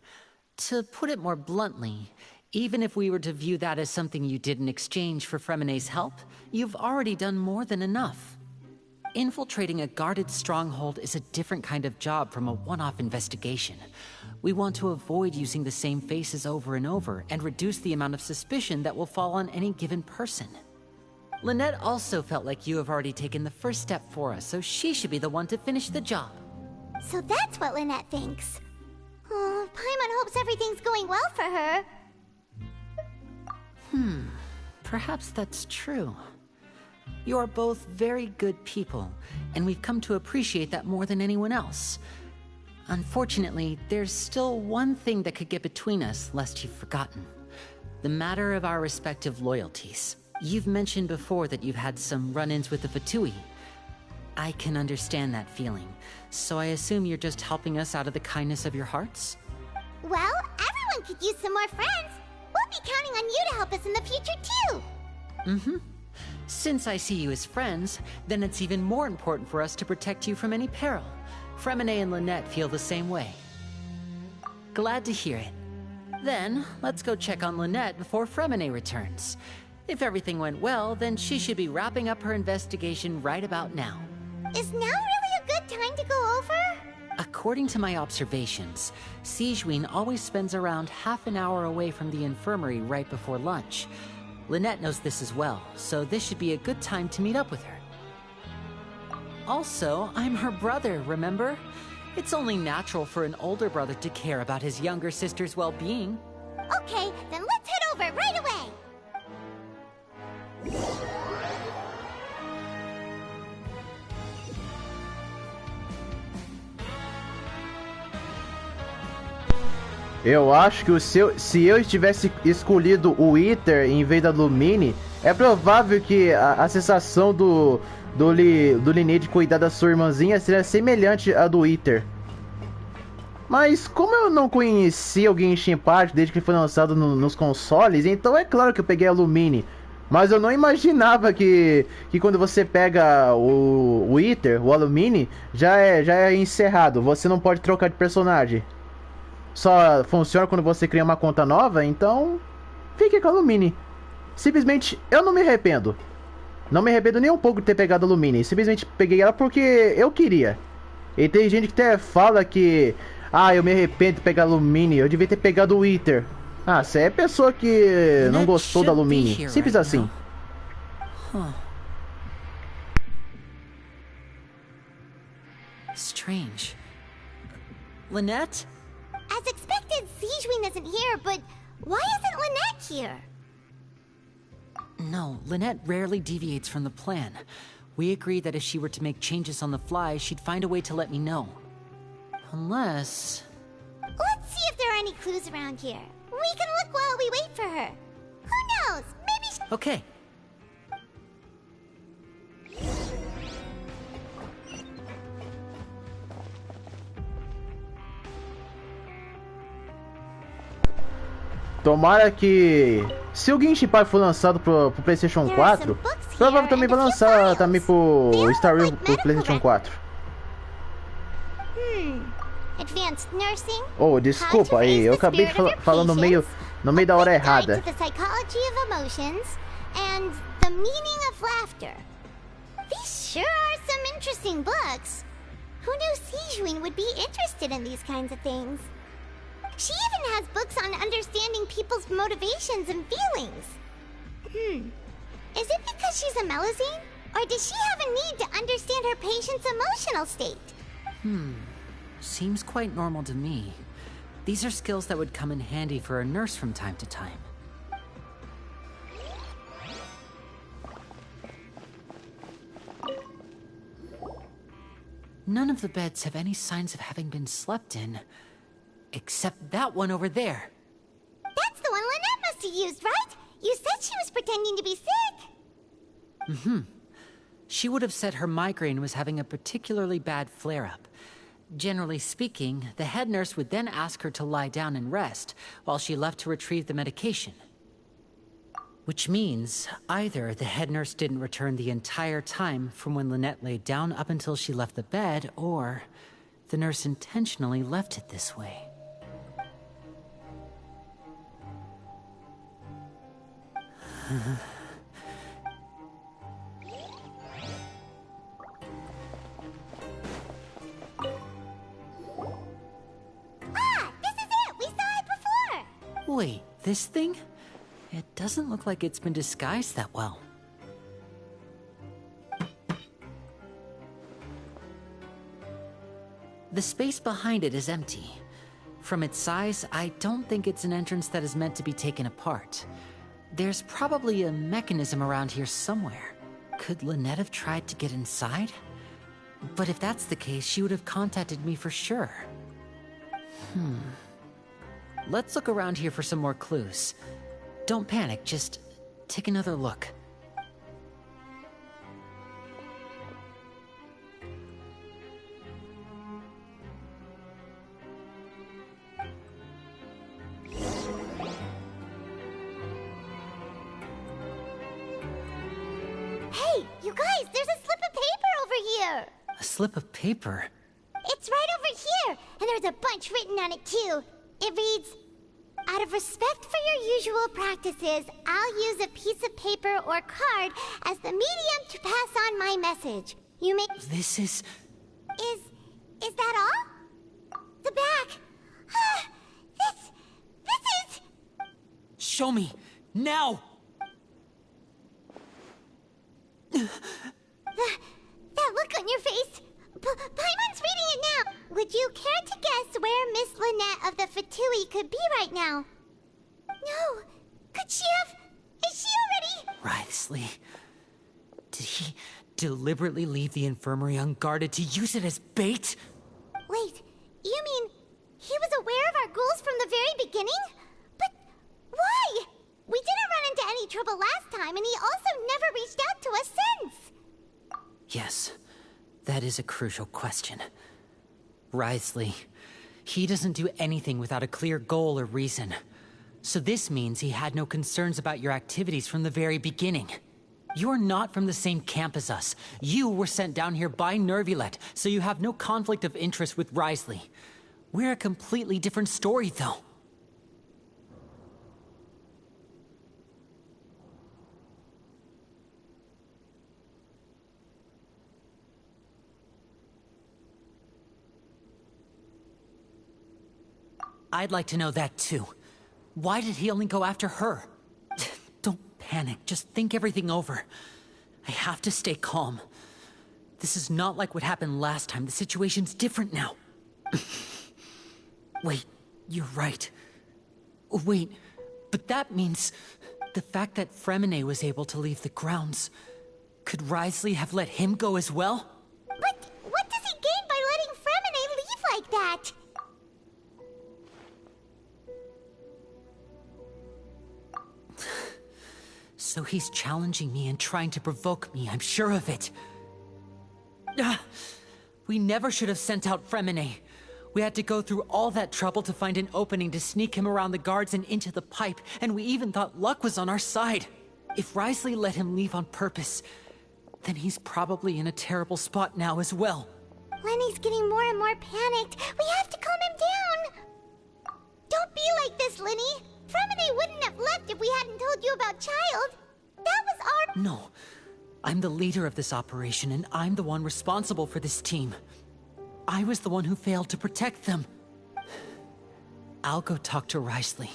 To put it more bluntly, even if we were to view that as something you did in exchange for Fremine's help, you've already done more than enough. Infiltrating a guarded stronghold is a different kind of job from a one-off investigation. We want to avoid using the same faces over and over and reduce the amount of suspicion that will fall on any given person. Lynette also felt like you have already taken the first step for us, so she should be the one to finish the job. So that's what Lynette thinks. Oh, Paimon hopes everything's going well for her. Perhaps that's true. You are both very good people, and we've come to appreciate that more than anyone else. Unfortunately, there's still one thing that could get between us, lest you've forgotten. The matter of our respective loyalties. You've mentioned before that you've had some run-ins with the Fatui. I can understand that feeling, so I assume you're just helping us out of the kindness of your hearts? Well, everyone could use some more friends. We'll be counting on you to help us in the future, too. Since I see you as friends, then it's even more important for us to protect you from any peril. Fremine and Lynette feel the same way. Glad to hear it. Then, let's go check on Lynette before Fremine returns. If everything went well, then she should be wrapping up her investigation right about now. Is now really a good time to go over? According to my observations, Sigewinne always spends around half an hour away from the infirmary right before lunch. Lynette knows this as well, so this should be a good time to meet up with her. Also, I'm her brother, remember? It's only natural for an older brother to care about his younger sister's well-being. Okay, then let's head over right away. Eu acho que se eu tivesse escolhido o Iter em vez da Lumine, é provável que a sensação do Lineage cuidar da sua irmãzinha seria semelhante à do Iter. Mas como eu não conhecia o Genshin Impact desde que foi lançado nos consoles, então é claro que eu peguei a Lumine. Mas eu não imaginava que quando você pega o Iter, o Alumine, já é encerrado. Você não pode trocar de personagem. Só funciona quando você cria uma conta nova, então fique com a Lumine. Simplesmente, eu não me arrependo. Não me arrependo nem um pouco de ter pegado a Lumine. Simplesmente peguei ela porque eu queria. E tem gente que até fala que... Ah, eu me arrependo de pegar a Lumine, eu devia ter pegado o Iter. Ah, você é pessoa que não gostou da Lumine. Simples assim. Strange. Lynette? As expected, Sigewinne isn't here, but why isn't Lynette here? No, Lynette rarely deviates from the plan. We agreed that if she were to make changes on the fly, she'd find a way to let me know. Unless... Let's see if there are any clues around here. We can look while we wait for her. Who knows? Maybe she... Okay. Tomara que... Se o Genshin Impact for lançado pro PlayStation 4, provavelmente também vai lançar também pro Star Rail pro PlayStation 4. advanced nursing, Oh, desculpa aí, eu acabei falando no meio da hora errada. to the psychology of emotions, and the meaning of laughter. These sure are some interesting books. Who knew Sijuin would be interested in these kinds of things? She even has books on understanding people's motivations and feelings. Is it because she's a Melusine? Or does she have a need to understand her patient's emotional state? Seems quite normal to me. These are skills that would come in handy for a nurse from time to time. None of the beds have any signs of having been slept in. Except that one over there. That's the one Lynette must have used, right? You said she was pretending to be sick. She would have said her migraine was having a particularly bad flare-up. Generally speaking, the head nurse would then ask her to lie down and rest, while she left to retrieve the medication. Which means, either the head nurse didn't return the entire time from when Lynette laid down up until she left the bed, or the nurse intentionally left it this way. This is it! We saw it before! Wait, this thing? It doesn't look like it's been disguised that well. The space behind it is empty. From its size, I don't think it's an entrance that is meant to be taken apart. There's probably a mechanism around here somewhere. Could Lynette have tried to get inside? But if that's the case, she would have contacted me for sure. Let's look around here for some more clues. Don't panic, just take another look. Hey, you guys, there's a slip of paper over here! A slip of paper? It's right over here, and there's a bunch written on it too. It reads, "Out of respect for your usual practices, I'll use a piece of paper or card as the medium to pass on my message. You may..." This is... Is that all? The back. This is... Show me! Now! That look on your face. Paimon's reading it now. Would you care to guess where Miss Lynette of the Fatui could be right now? No. Could she have... Is she already... Wriothesley. Did he deliberately leave the infirmary unguarded to use it as bait? Wait, you mean he was aware of our goals from the very beginning? But why? We didn't run into any trouble last time, and he also never reached out to us since. Yes, that is a crucial question. Wriothesley, he doesn't do anything without a clear goal or reason. So this means he had no concerns about your activities from the very beginning. You're not from the same camp as us. You were sent down here by Nervulet, so you have no conflict of interest with Wriothesley. We're a completely different story, though. I'd like to know that too. Why did he only go after her? Don't panic, just think everything over. I have to stay calm. This is not like what happened last time. The situation's different now. Wait, you're right. Wait, but that means the fact that Fremine was able to leave the grounds. Could Wriothesley have let him go as well? But what does he gain by letting Fremine leave like that? So he's challenging me and trying to provoke me, I'm sure of it. We never should have sent out Fremine. We had to go through all that trouble to find an opening to sneak him around the guards and into the pipe, and we even thought luck was on our side. If Wriothesley let him leave on purpose, then he's probably in a terrible spot now as well. Lenny's getting more and more panicked. We have to calm I'm the leader of this operation, and I'm the one responsible for this team. I was the one who failed to protect them. I'll go talk to Risley.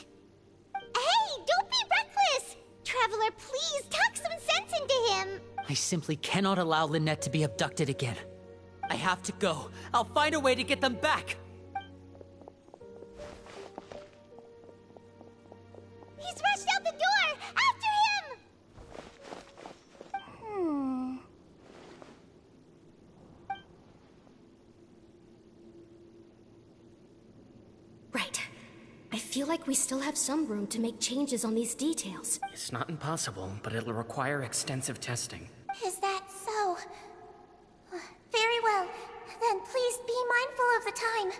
Hey, don't be reckless! Traveler, please talk some sense into him! I simply cannot allow Lynette to be abducted again. I have to go. I'll find a way to get them back! He's rushed out the door! After him! Right. I feel like we still have some room to make changes on these details. It's not impossible, but it'll require extensive testing. Is that so? Very well. Then please be mindful of the time.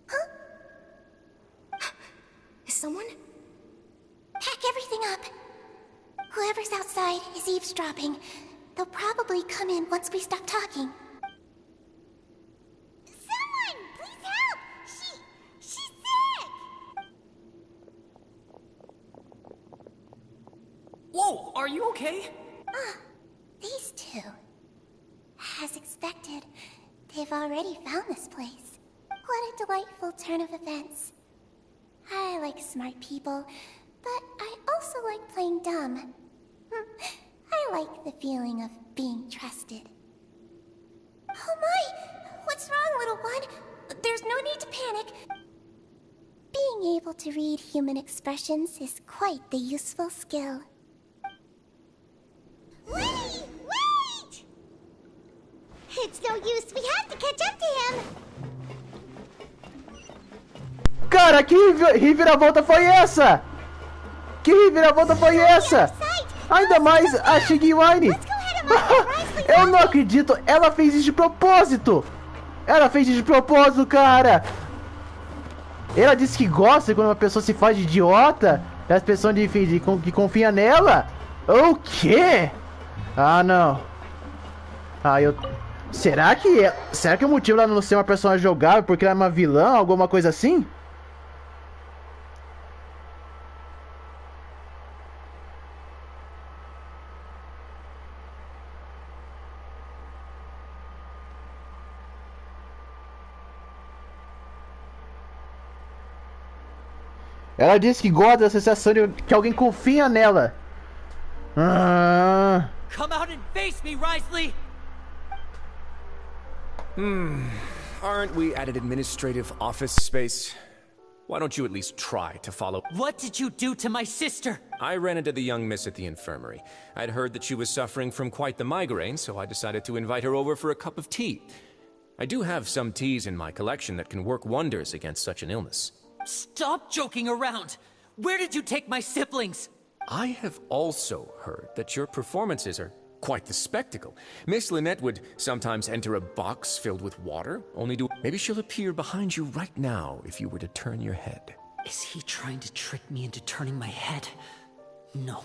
Huh? Is someone? Pack everything up. Whoever's outside is eavesdropping. They'll probably come in once we stop talking. Someone! Please help! She's sick! Whoa, are you okay? These two. As expected, they've already found this place. What a delightful turn of events. I like smart people, but I also like playing dumb. I like the feeling of being trusted. Oh my! What's wrong, little one? There's no need to panic. Being able to read human expressions is quite the useful skill. Wait! Wait! It's no use. We have to catch up to him. Cara, que reviravolta foi essa? Que reviravolta foi essa? Ainda mais a Shigiwine. Eu não acredito. Ela fez isso de propósito. Ela fez isso de propósito, cara. Ela disse que gosta quando uma pessoa se faz de idiota. As pessoas que confiam nela. O quê? Ah, não. Ah, Será que o motivo dela não ser uma personagem jogável porque ela é uma vilã, alguma coisa assim? Ela disse que gosta da sensação de que alguém confia nela. Come out and face me, Risley! Aren't we at an administrative office space? Why don't you at least try to follow? What did you do to my sister? I ran into the young miss at the infirmary. I'd heard that she was suffering from quite the migraine, so I decided to invite her over for a cup of tea. I do have some teas in my collection that can work wonders against such an illness. Stop joking around! Where did you take my siblings? I have also heard that your performances are quite the spectacle. Miss Lynette would sometimes enter a box filled with water, only to... Maybe she'll appear behind you right now if you were to turn your head. Is he trying to trick me into turning my head? No,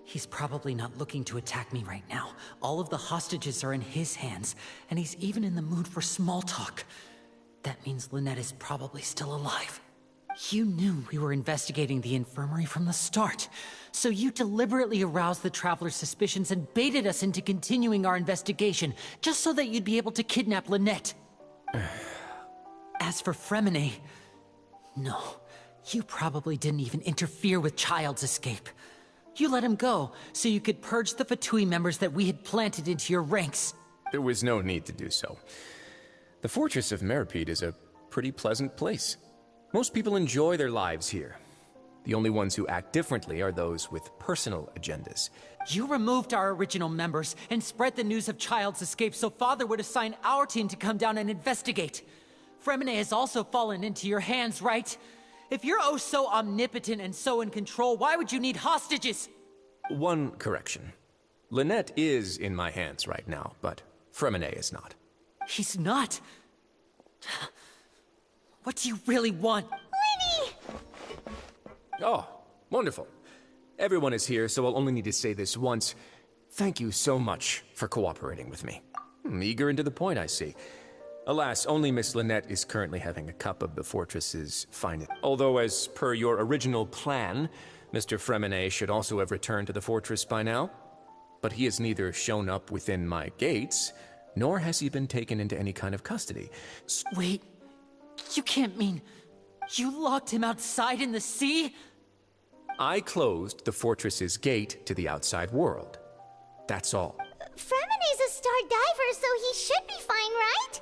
he's probably not looking to attack me right now. All of the hostages are in his hands, and he's even in the mood for small talk. That means Lynette is probably still alive. You knew we were investigating the infirmary from the start, so you deliberately aroused the Traveler's suspicions and baited us into continuing our investigation, just so that you'd be able to kidnap Lynette. As for Fremine, no, you probably didn't even interfere with Child's escape. You let him go, so you could purge the Fatui members that we had planted into your ranks. There was no need to do so. The fortress of Meripede is a pretty pleasant place. Most people enjoy their lives here. The only ones who act differently are those with personal agendas. You removed our original members and spread the news of Child's escape so Father would assign our team to come down and investigate. Fremine has also fallen into your hands, right? If you're oh so omnipotent and so in control, why would you need hostages? One correction. Lynette is in my hands right now, but Fremine is not. He's not? What do you really want? Lenny! Oh, wonderful. Everyone is here, so I'll only need to say this once. Thank you so much for cooperating with me. Eager and to the point, I see. Alas, only Miss Lynette is currently having a cup of the fortress's finest. Although, as per your original plan, Mr. Fremine should also have returned to the fortress by now. But he has neither shown up within my gates, nor has he been taken into any kind of custody. Wait, you can't mean you locked him outside in the sea? I closed the fortress's gate to the outside world. That's all. Fremine's a star diver, so he should be fine, right?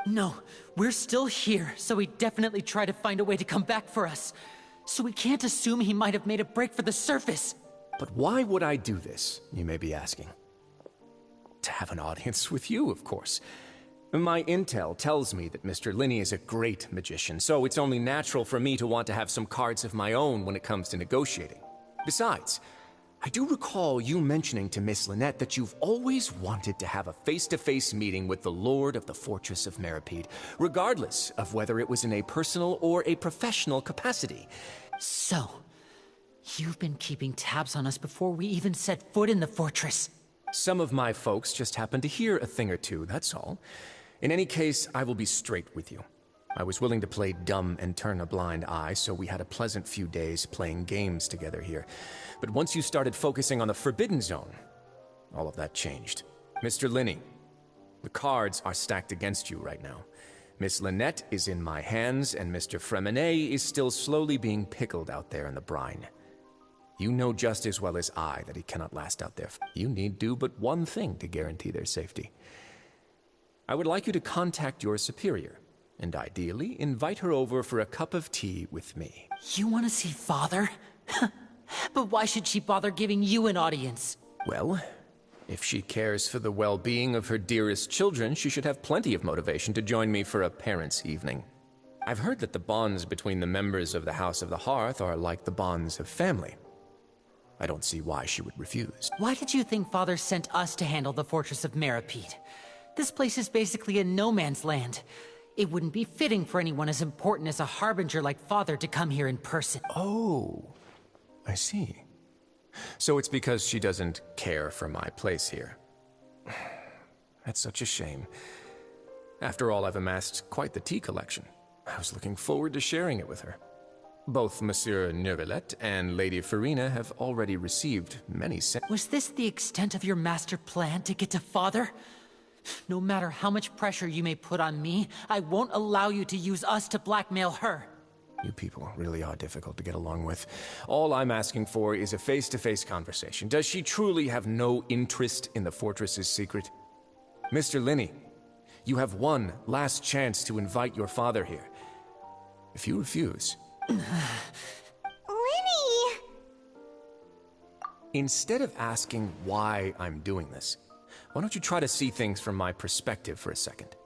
No, we're still here, so he definitely tried to find a way to come back for us. So we can't assume he might have made a break for the surface. But why would I do this, you may be asking? To have an audience with you, of course. My intel tells me that Mr. Linney is a great magician, so it's only natural for me to want to have some cards of my own when it comes to negotiating. Besides, I do recall you mentioning to Miss Lynette that you've always wanted to have a face-to-face meeting with the Lord of the Fortress of Meripede, regardless of whether it was in a personal or a professional capacity. So, you've been keeping tabs on us before we even set foot in the fortress. Some of my folks just happened to hear a thing or two, that's all. In any case, I will be straight with you. I was willing to play dumb and turn a blind eye, so we had a pleasant few days playing games together here. But once you started focusing on the Forbidden Zone, all of that changed. Mr. Linney, the cards are stacked against you right now. Miss Lynette is in my hands, and Mr. Fremine is still slowly being pickled out there in the brine. You know just as well as I that he cannot last out there. You need do but one thing to guarantee their safety. I would like you to contact your superior, and ideally invite her over for a cup of tea with me. You want to see Father? But why should she bother giving you an audience? Well, if she cares for the well-being of her dearest children, she should have plenty of motivation to join me for a parents' evening. I've heard that the bonds between the members of the House of the Hearth are like the bonds of family. I don't see why she would refuse. Why did you think Father sent us to handle the Fortress of Meripede? This place is basically a no-man's land. It wouldn't be fitting for anyone as important as a harbinger like Father to come here in person. Oh, I see. So it's because she doesn't care for my place here. That's such a shame. After all, I've amassed quite the tea collection. I was looking forward to sharing it with her. Both Monsieur Neuvillette and Lady Farina have already received many Was this the extent of your master plan to get to Father? No matter how much pressure you may put on me, I won't allow you to use us to blackmail her. You people really are difficult to get along with. All I'm asking for is a face-to-face conversation. Does she truly have no interest in the fortress's secret? Mr. Linney, you have one last chance to invite your father here. If you refuse... Linney! Instead of asking why I'm doing this, why don't you try to see things from my perspective for a second?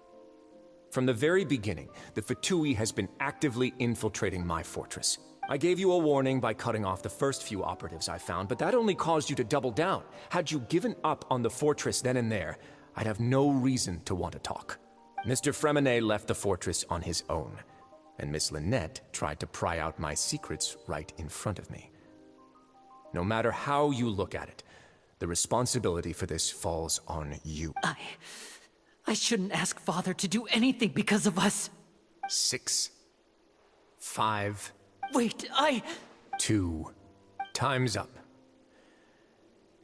From the very beginning, the Fatui has been actively infiltrating my fortress. I gave you a warning by cutting off the first few operatives I found, but that only caused you to double down. Had you given up on the fortress then and there, I'd have no reason to want to talk. Mr. Fremine left the fortress on his own, and Miss Lynette tried to pry out my secrets right in front of me. No matter how you look at it, the responsibility for this falls on you. I shouldn't ask Father to do anything because of us. 6, 5... Wait, 2. Time's up.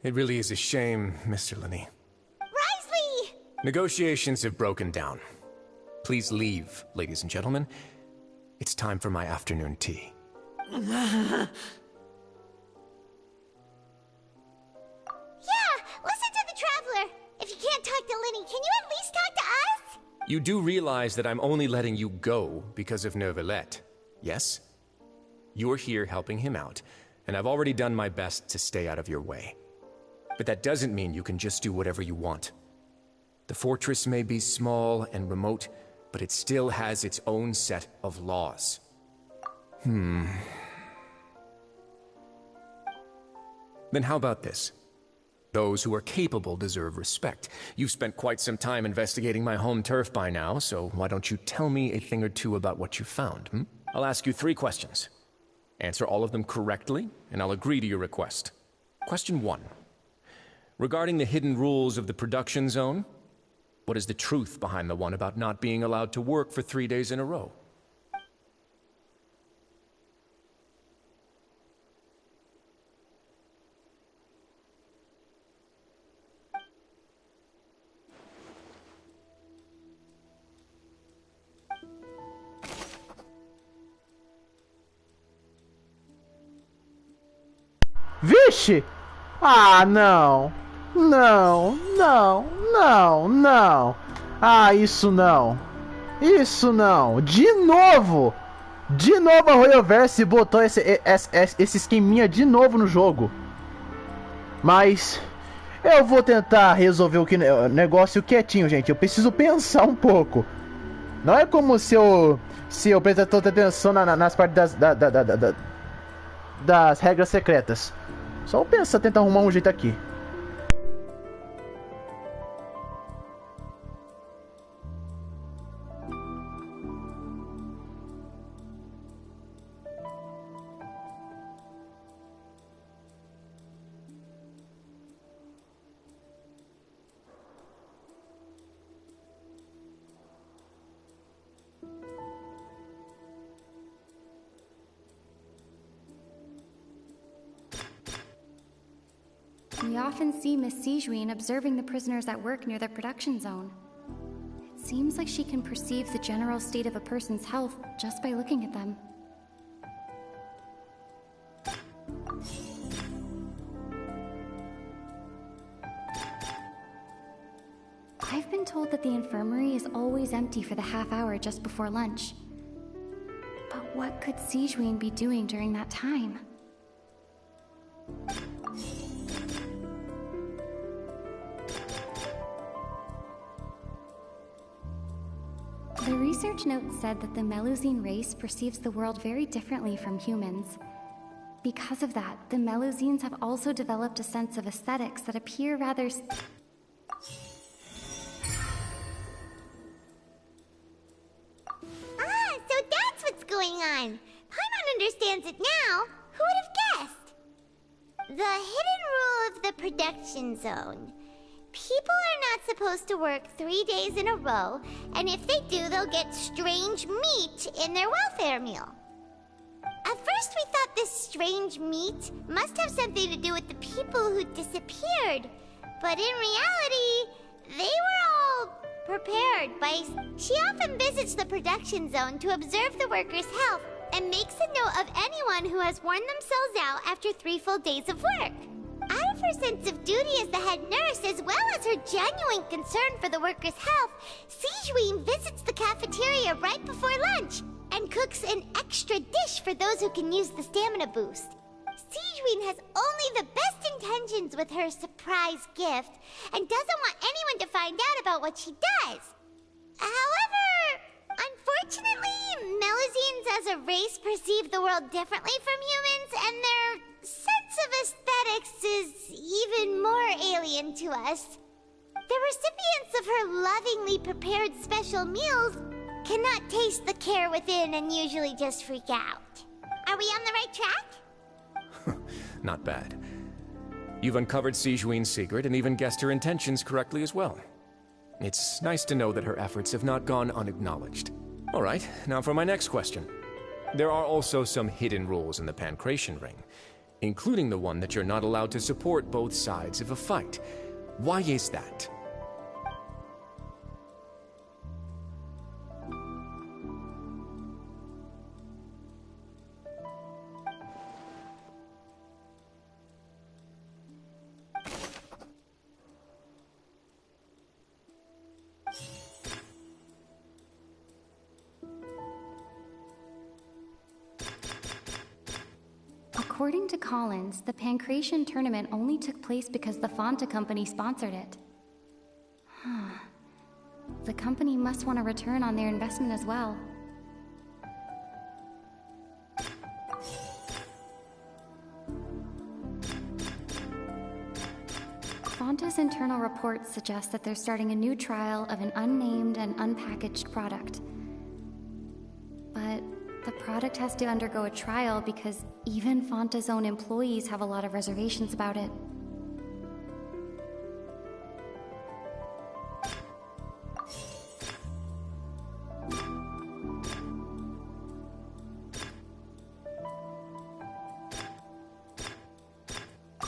It really is a shame, Mr. Linney. Risley! Negotiations have broken down. Please leave, ladies and gentlemen. It's time for my afternoon tea. Listen to the Traveler! If you can't talk to Linney, can you at least talk to us? You do realize that I'm only letting you go because of Neuvillette, yes? You're here helping him out, and I've already done my best to stay out of your way. But that doesn't mean you can just do whatever you want. The fortress may be small and remote, but it still has its own set of laws. Then how about this? Those who are capable deserve respect. You've spent quite some time investigating my home turf by now, so why don't you tell me a thing or two about what you found, I'll ask you 3 questions. Answer all of them correctly, and I'll agree to your request. Question 1. Regarding the hidden rules of the production zone, what is the truth behind the one about not being allowed to work for 3 days in a row? Vixe! Ah, não! Não, não, não, não! Ah, isso não! Isso não! De novo! De novo a Royoverse botou esse esqueminha de novo no jogo. Mas eu vou tentar resolver o negócio quietinho, gente. Eu preciso pensar um pouco. Não é como se eu prestar toda atenção nas partes das regras secretas. Só eu pensar, tentar arrumar um jeito aqui. We often see Miss Sijuin observing the prisoners at work near the production zone. It seems like she can perceive the general state of a person's health just by looking at them. I've been told that the infirmary is always empty for the half hour just before lunch. But what could Sijuin be doing during that time? The research note said that the Melusine race perceives the world very differently from humans. Because of that, the Melusines have also developed a sense of aesthetics that appear rather... So that's what's going on. Paimon understands it now. Who would have guessed? The hidden rule of the production zone. People are not supposed to work 3 days in a row, and if they do, they'll get strange meat in their welfare meal. At first we thought this strange meat must have something to do with the people who disappeared, but in reality, they were all prepared by... She often visits the production zone to observe the workers' health and makes a note of anyone who has worn themselves out after 3 full days of work. Out of her sense of duty as the head nurse, as well as her genuine concern for the workers' health, Sijuin visits the cafeteria right before lunch and cooks an extra dish for those who can use the stamina boost. Sijuin has only the best intentions with her surprise gift and doesn't want anyone to find out about what she does. However, unfortunately, Melusines as a race perceive the world differently from humans, and their sense of aesthetics is even more alien to us. The recipients of her lovingly prepared special meals cannot taste the care within and usually just freak out. Are we on the right track? Not bad. You've uncovered Sijuin's secret and even guessed her intentions correctly as well. It's nice to know that her efforts have not gone unacknowledged. All right, now for my next question. There are also some hidden rules in the Pancration Ring, including the one that you're not allowed to support both sides of a fight. Why is that? According to Collins, the Pancration tournament only took place because the Fanta company sponsored it. The company must want a return on their investment as well. Fanta's internal reports suggest that they're starting a new trial of an unnamed and unpackaged product. But the product has to undergo a trial because even Fanta's own employees have a lot of reservations about it.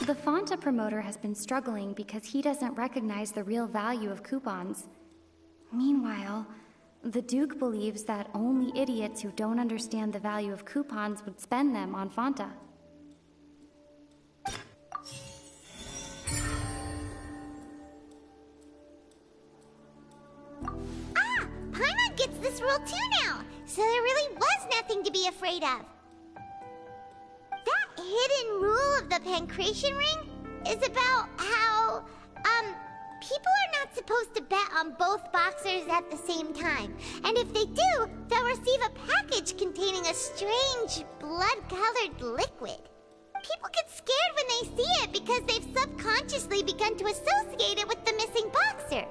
The Fanta promoter has been struggling because he doesn't recognize the real value of coupons. Meanwhile, the Duke believes that only idiots who don't understand the value of coupons would spend them on Fanta. overworld too now, so there really was nothing to be afraid of. That hidden rule of the Pancration Ring is about how, people are not supposed to bet on both boxers at the same time. And if they do, they'll receive a package containing a strange, blood-colored liquid. People get scared when they see it because they've subconsciously begun to associate it with the missing boxer.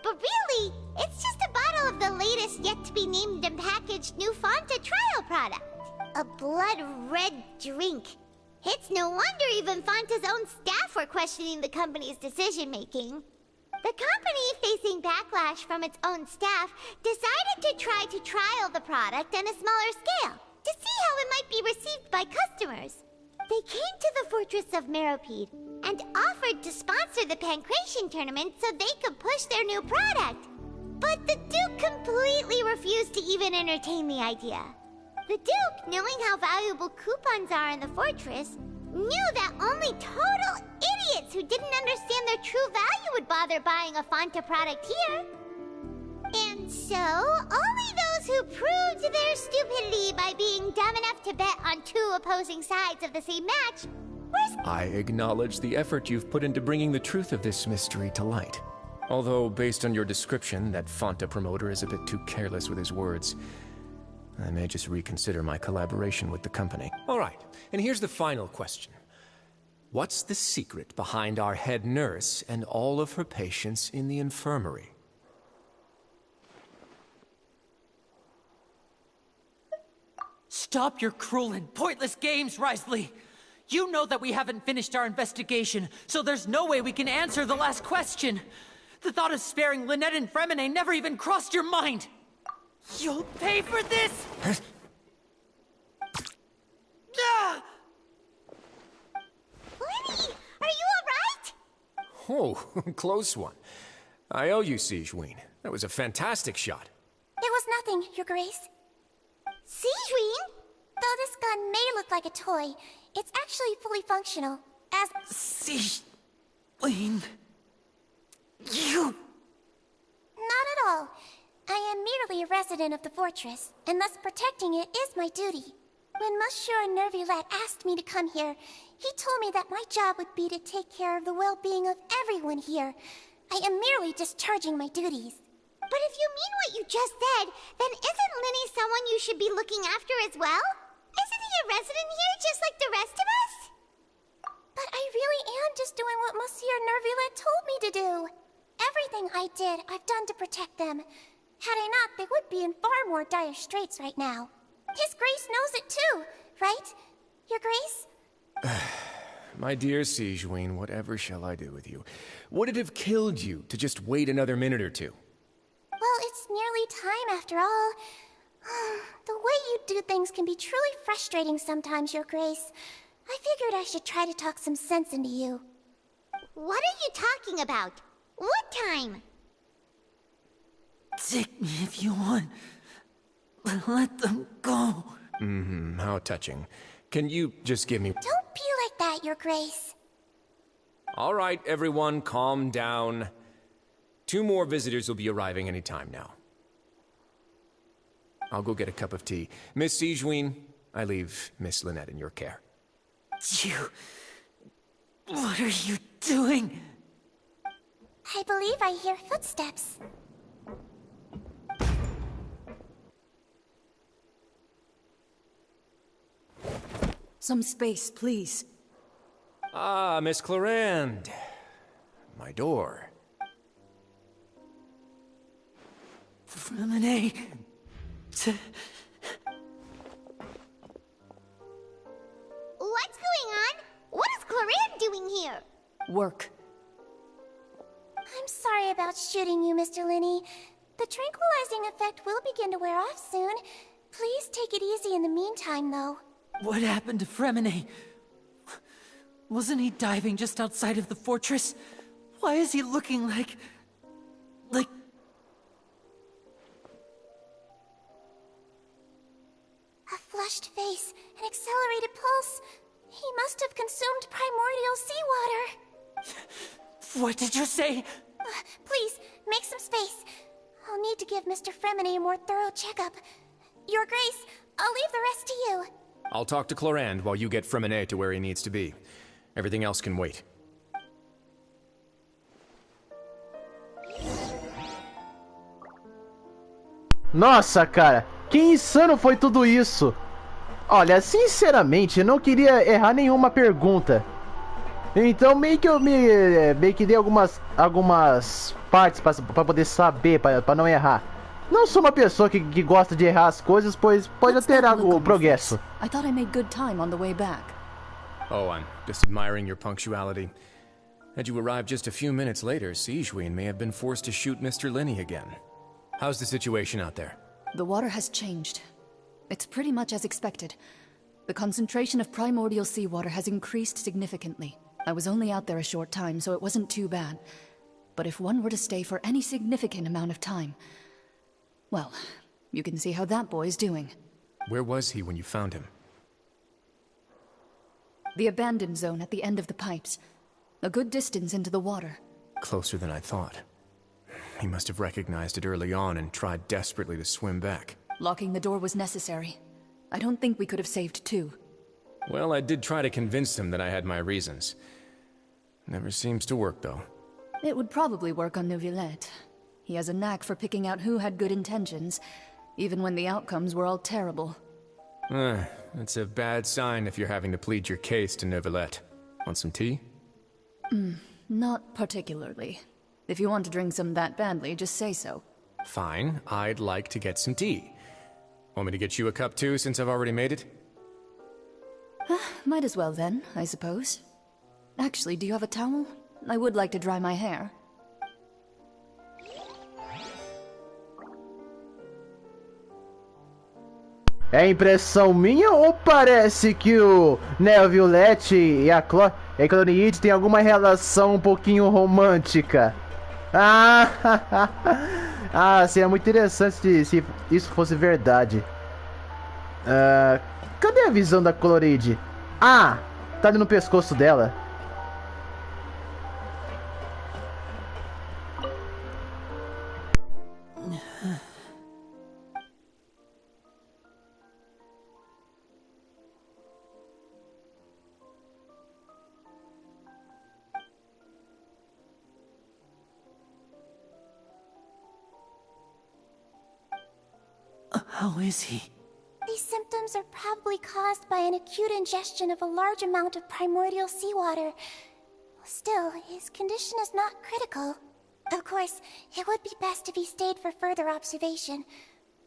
But really, it's just a bottle of the latest yet-to-be-named and packaged new Fanta trial product. A blood-red drink. It's no wonder even Fanta's own staff were questioning the company's decision-making. The company, facing backlash from its own staff, decided to try to trial the product on a smaller scale, to see how it might be received by customers. They came to the fortress of Meropide and offered to sponsor the Pancration tournament so they could push their new product. But the Duke completely refused to even entertain the idea. The Duke, knowing how valuable coupons are in the fortress, knew that only total idiots who didn't understand their true value would bother buying a Fanta product here. And so, only those who proved their stupidity by being dumb enough to bet on two opposing sides of the same match were... I acknowledge the effort you've put into bringing the truth of this mystery to light. Although, based on your description, that Fanta promoter is a bit too careless with his words. I may just reconsider my collaboration with the company. All right, and here's the final question. What's the secret behind our head nurse and all of her patients in the infirmary? Stop your cruel and pointless games, Risley! You know that we haven't finished our investigation, so there's no way we can answer the last question. The thought of sparing Lynette and Fremine never even crossed your mind! You'll pay for this! Ah! Lenny, are you alright? Oh, close one. I owe you, Sigewinne. That was a fantastic shot. It was nothing, Your Grace. Sigewinne? Though this gun may look like a toy, it's actually fully functional, as... Sigewinne... You... Not at all. I am merely a resident of the fortress, and thus protecting it is my duty. When Monsieur Nervulette asked me to come here, he told me that my job would be to take care of the well-being of everyone here. I am merely discharging my duties. But if you mean what you just said, then isn't Linny someone you should be looking after as well? Isn't he a resident here just like the rest of us? But I really am just doing what Monsieur Nervulette told me to do. Everything I did, I've done to protect them. Had I not, they would be in far more dire straits right now. His Grace knows it too, right? Your Grace? My dear Sigewinne, whatever shall I do with you? Would it have killed you to just wait another minute or two? Well, it's nearly time after all. The way you do things can be truly frustrating sometimes, Your Grace. I figured I should try to talk some sense into you. What are you talking about? What time? Take me if you want. But let them go. How touching. Can you just give me... Don't be like that, Your Grace. All right, everyone, calm down. 2 more visitors will be arriving any time now. I'll go get a cup of tea. Miss Sigewinne, I leave Miss Lynette in your care. You... What are you doing? I believe I hear footsteps. Some space, please. Ah, Miss Clarande. My door. Fremine... What's going on? What is Clarande doing here? Work. I'm sorry about shooting you, Mr. Linny. The tranquilizing effect will begin to wear off soon. Please take it easy in the meantime, though. What happened to Fremine? Wasn't he diving just outside of the fortress? Why is he looking like... A flushed face, an accelerated pulse. He must have consumed primordial seawater. What did you say? Please, make some space. I'll need to give Mr. Fremine a more thorough checkup. Your Grace, I'll leave the rest to you. I'll talk to Clorand while you get Fremine to where he needs to be. Everything else can wait. Nossa, cara, que insano foi tudo isso. Olha, sinceramente, eu não queria errar nenhuma pergunta. Então meio que dei algumas partes pra poder saber, pra não errar. Não sou uma pessoa que gosta de errar as coisas, pois pode alterar o progresso. I thought I made good time on the way back. Oh, I'm just admiring your punctuality. Had you arrived just a few minutes later, Sigewinne may have been forced to shoot Mr. Lenny again. How's the situation out there? The water has changed. It's pretty much as expected. The concentration of primordial seawater has increased significantly. I was only out there a short time, so it wasn't too bad. But if one were to stay for any significant amount of time... well, you can see how that boy's doing. Where was he when you found him? The abandoned zone at the end of the pipes. A good distance into the water. Closer than I thought. He must have recognized it early on and tried desperately to swim back. Locking the door was necessary. I don't think we could have saved two. Well, I did try to convince him that I had my reasons. Never seems to work, though. It would probably work on Neuvillette. He has a knack for picking out who had good intentions, even when the outcomes were all terrible. That's a bad sign if you're having to plead your case to Neuvillette. Want some tea? Not particularly. If you want to drink some that badly, just say so. Fine, I'd like to get some tea. Want me to get you a cup too, since I've already made it? Might as well then, I suppose. Actually, do you have a towel? I would like to dry my hair. É impressão minha ou parece que o Neuvillette e a Clorinde têm alguma relação um pouquinho romântica? Seria muito interessante se isso fosse verdade. Cadê a visão da Clorinde? Tá ali no pescoço dela. How is he? These symptoms are probably caused by an acute ingestion of a large amount of primordial seawater. Still, his condition is not critical. Of course, it would be best if he stayed for further observation.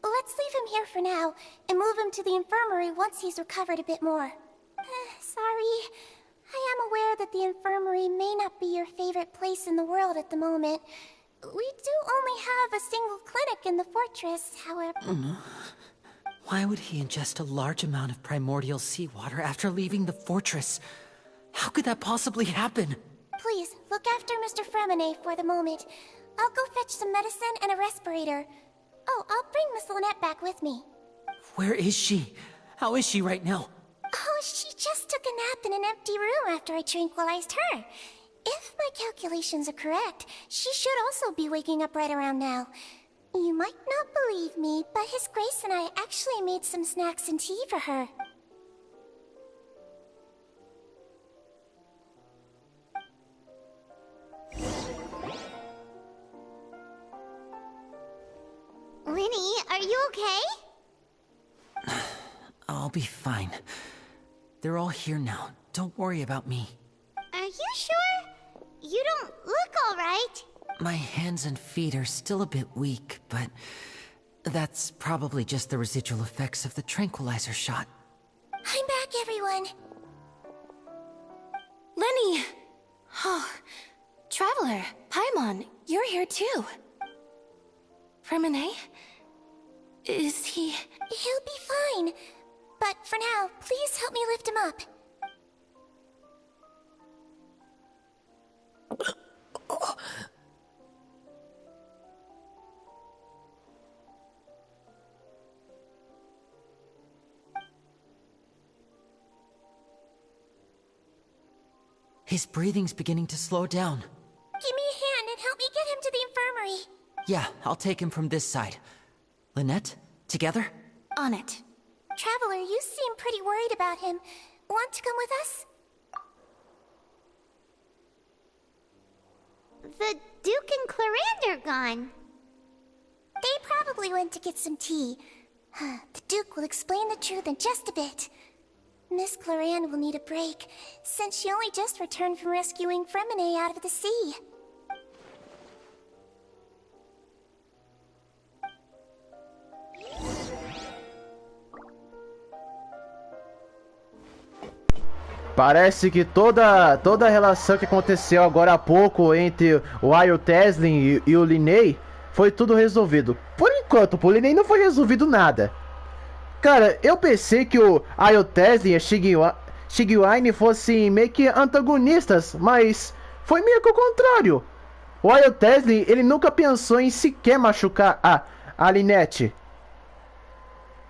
Let's leave him here for now, and move him to the infirmary once he's recovered a bit more. Sorry. I am aware that the infirmary may not be your favorite place in the world at the moment. We do only have a single clinic in the fortress, however... Why would he ingest a large amount of primordial seawater after leaving the fortress? How could that possibly happen? Please, look after Mr. Fremine for the moment. I'll go fetch some medicine and a respirator. Oh, I'll bring Miss Lynette back with me. Where is she? How is she right now? Oh, she just took a nap in an empty room after I tranquilized her. If my calculations are correct, she should also be waking up right around now. You might not believe me, but His Grace and I actually made some snacks and tea for her. Lenny, are you okay? I'll be fine. They're all here now. Don't worry about me. Are you sure? You don't look all right. My hands and feet are still a bit weak, but that's probably just the residual effects of the tranquilizer shot. I'm back, everyone. Lenny! Oh, Traveler, Paimon, you're here too. Fremine? Is he... He'll be fine. But for now, please help me lift him up. His breathing's beginning to slow down. Give me a hand and help me get him to the infirmary. Yeah, I'll take him from this side. Lynette, together? On it. Traveler, you seem pretty worried about him. Want to come with us? The Duke and Clarande are gone. They probably went to get some tea. The Duke will explain the truth in just a bit. Miss Clarande will need a break, since she only just returned from rescuing Fremine out of the sea. Parece que toda a relação que aconteceu agora há pouco entre o Ayo Teslin e o Linnei foi tudo resolvido. Por enquanto, pro Linnei não foi resolvido nada. Cara, eu pensei que o Ayo Teslin e a Shiguaine fossem meio que antagonistas, mas foi meio que o contrário. O Ayo Teslin, ele nunca pensou em sequer machucar a Lynette.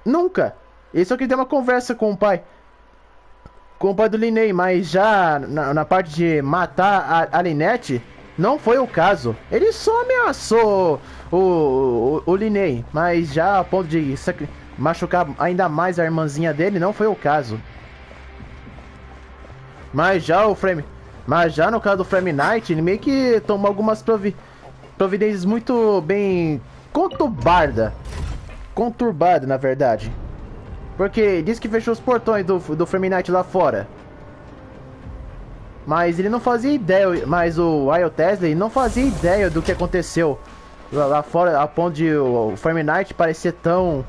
Nunca. Ele só queria ter uma conversa com o pai. Com o pai do Linnei, mas já na parte de matar a Lynette, não foi o caso. Ele só ameaçou o Linnei, mas já a ponto de machucar ainda mais a irmãzinha dele, não foi o caso. Mas já no caso do Frame Knight, ele meio que tomou algumas providências muito bem conturbada, na verdade. Porque disse que fechou os portões do Frame Knight lá fora. Mas ele não fazia ideia, mas o Ayo Teslin não fazia ideia do que aconteceu lá fora, a ponto de o Frame Knight parecer tão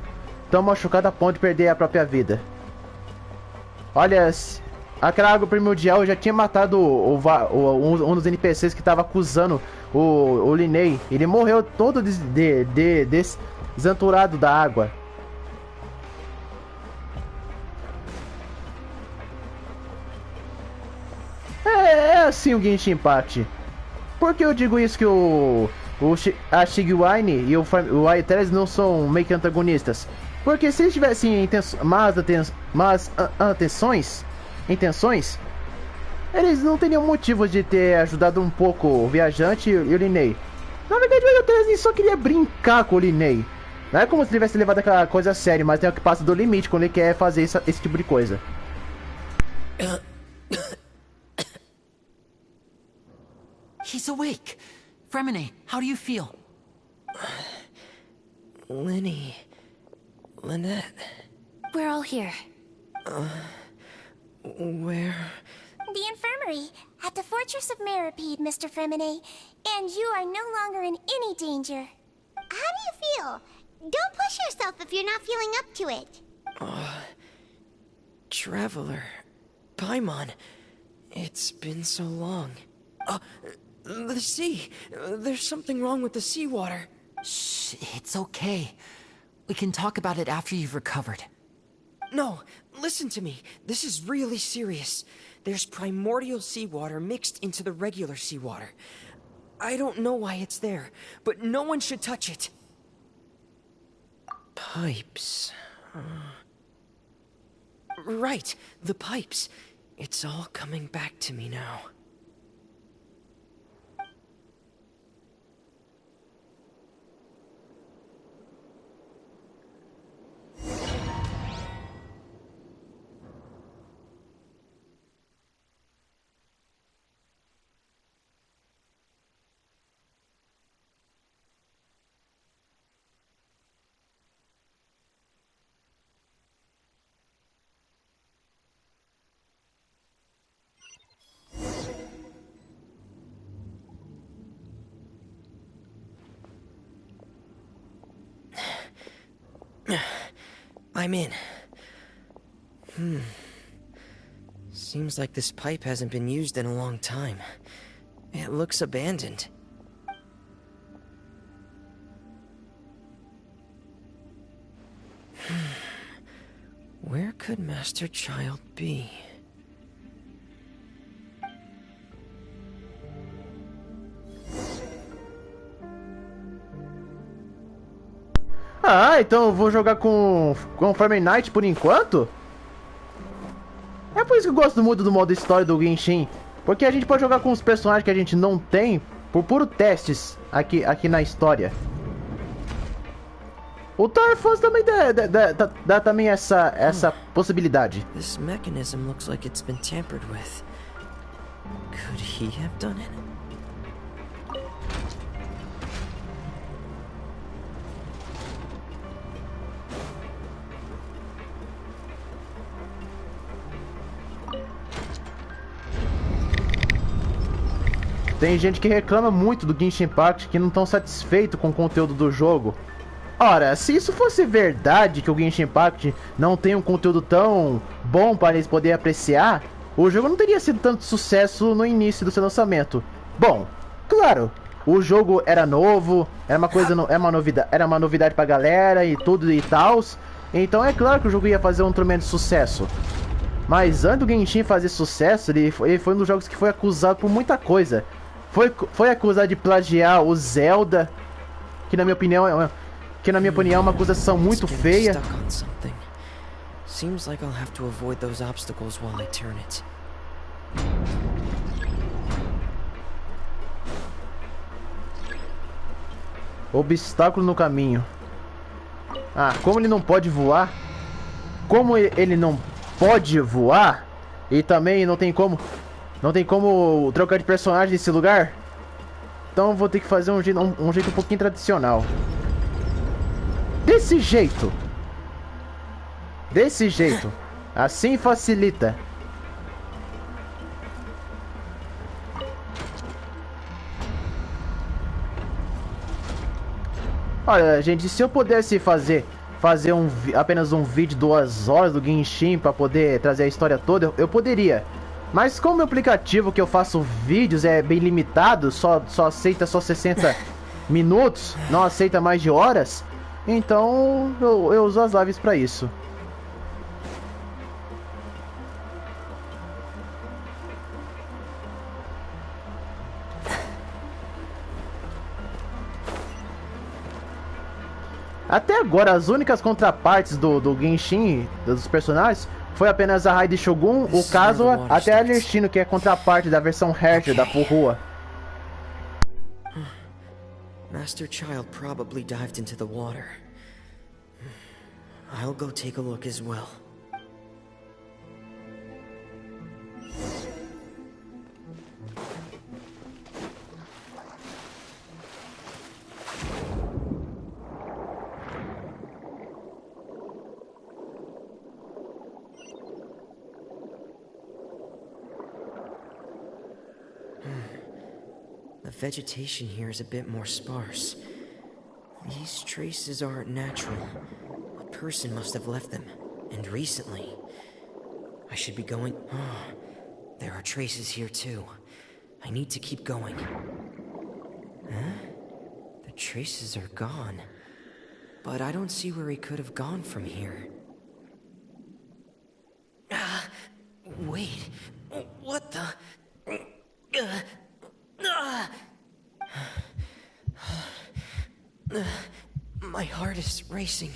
machucado a ponto de perder a própria vida. Olha, aquela água primordial já tinha matado um dos NPCs que estava acusando o Linnei. Ele morreu todo desanturado da água. É assim o Genshin Impact. Por que eu digo isso que a Shiguaine e o Ayo Teslin não são meio que antagonistas? Porque se eles tivessem más intenções, eles não teriam motivo de ter ajudado um pouco o viajante e o Linnei. Na verdade, o Ayo Teslin só queria brincar com o Linnei. Não é como se tivesse levado aquela coisa a sério, mas tem o que passa do limite quando ele quer fazer esse tipo de coisa. He's awake. Fremine, how do you feel? Lynette. We're all here. Where? The infirmary, at the Fortress of Meripede, Mr. Fremine. And you are no longer in any danger. How do you feel? Don't push yourself if you're not feeling up to it. Traveler. Paimon. It's been so long. The sea. There's something wrong with the seawater. Shh, it's okay. We can talk about it after you've recovered. No, listen to me. This is really serious. There's primordial seawater mixed into the regular seawater. I don't know why it's there, but no one should touch it. Pipes. Right, the pipes. It's all coming back to me now. I'm in. Seems like this pipe hasn't been used in a long time. It looks abandoned. Where could Master Child be? Ah, então eu vou jogar com Frame Knight por enquanto? É por isso que eu gosto muito do modo história do Genshin. Porque a gente pode jogar com os personagens que a gente não tem por puro testes aqui na história. O Tarfos também dá também essa possibilidade. This mechanism looks like it's been tampered with. Could he have done it? Tem gente que reclama muito do Genshin Impact, que não estão satisfeitos com o conteúdo do jogo. Ora, se isso fosse verdade, que o Genshin Impact não tem um conteúdo tão bom para eles poderem apreciar, o jogo não teria sido tanto sucesso no início do seu lançamento. Bom, claro, o jogo era novo, era uma novidade pra galera e tudo e tal. Então é claro que o jogo ia fazer um tremendo sucesso. Mas antes do Genshin fazer sucesso, ele foi um dos jogos que foi acusado por muita coisa. Foi acusado de plagiar o Zelda, que na minha opinião é uma acusação muito feia. Seems like I'll have to avoid those obstacles while I turn it. Obstáculo no caminho. Ah, como ele não pode voar? Como ele não pode voar? E também não tem como trocar de personagem nesse lugar? Então eu vou ter que fazer um jeito um pouquinho tradicional. Desse jeito. Assim facilita. Olha, gente, se eu pudesse fazer apenas um vídeo de 2 horas do Genshin para poder trazer a história toda, eu poderia. Mas como o aplicativo que eu faço vídeos é bem limitado, só aceita 60 minutos, não aceita mais de horas, então eu uso as lives para isso. Até agora, as únicas contrapartes do Genshin, dos personagens, foi apenas a Raid Shogun, o Kazuha, até a Alestino, que é contraparte da versão Hertz da Furua. Master Child probably dived into the water. I'll go take a look as well. The vegetation here is a bit more sparse. These traces aren't natural. A person must have left them, and recently. I should be going... Oh, there are traces here too. I need to keep going. Huh? The traces are gone. But I don't see where he could have gone from here. Wait. What the... My heart is racing,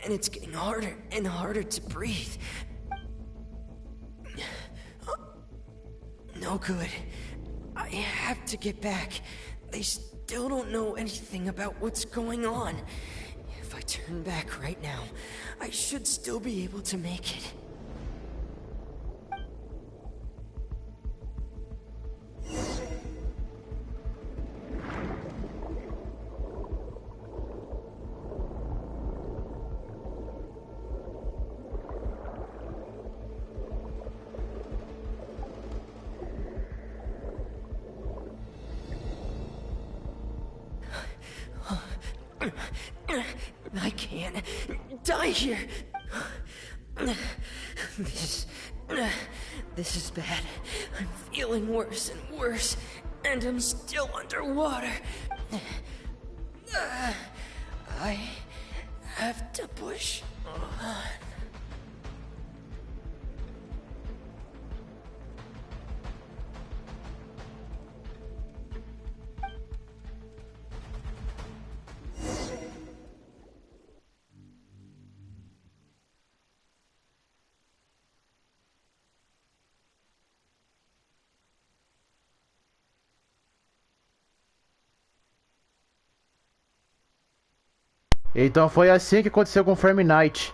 and it's getting harder and harder to breathe. No good. I have to get back. They still don't know anything about what's going on. If I turn back right now, I should still be able to make it. I can't die here. This is bad. I'm feeling worse and worse, and I'm still underwater. I have to push on. Então foi assim que aconteceu com o Frame Knight.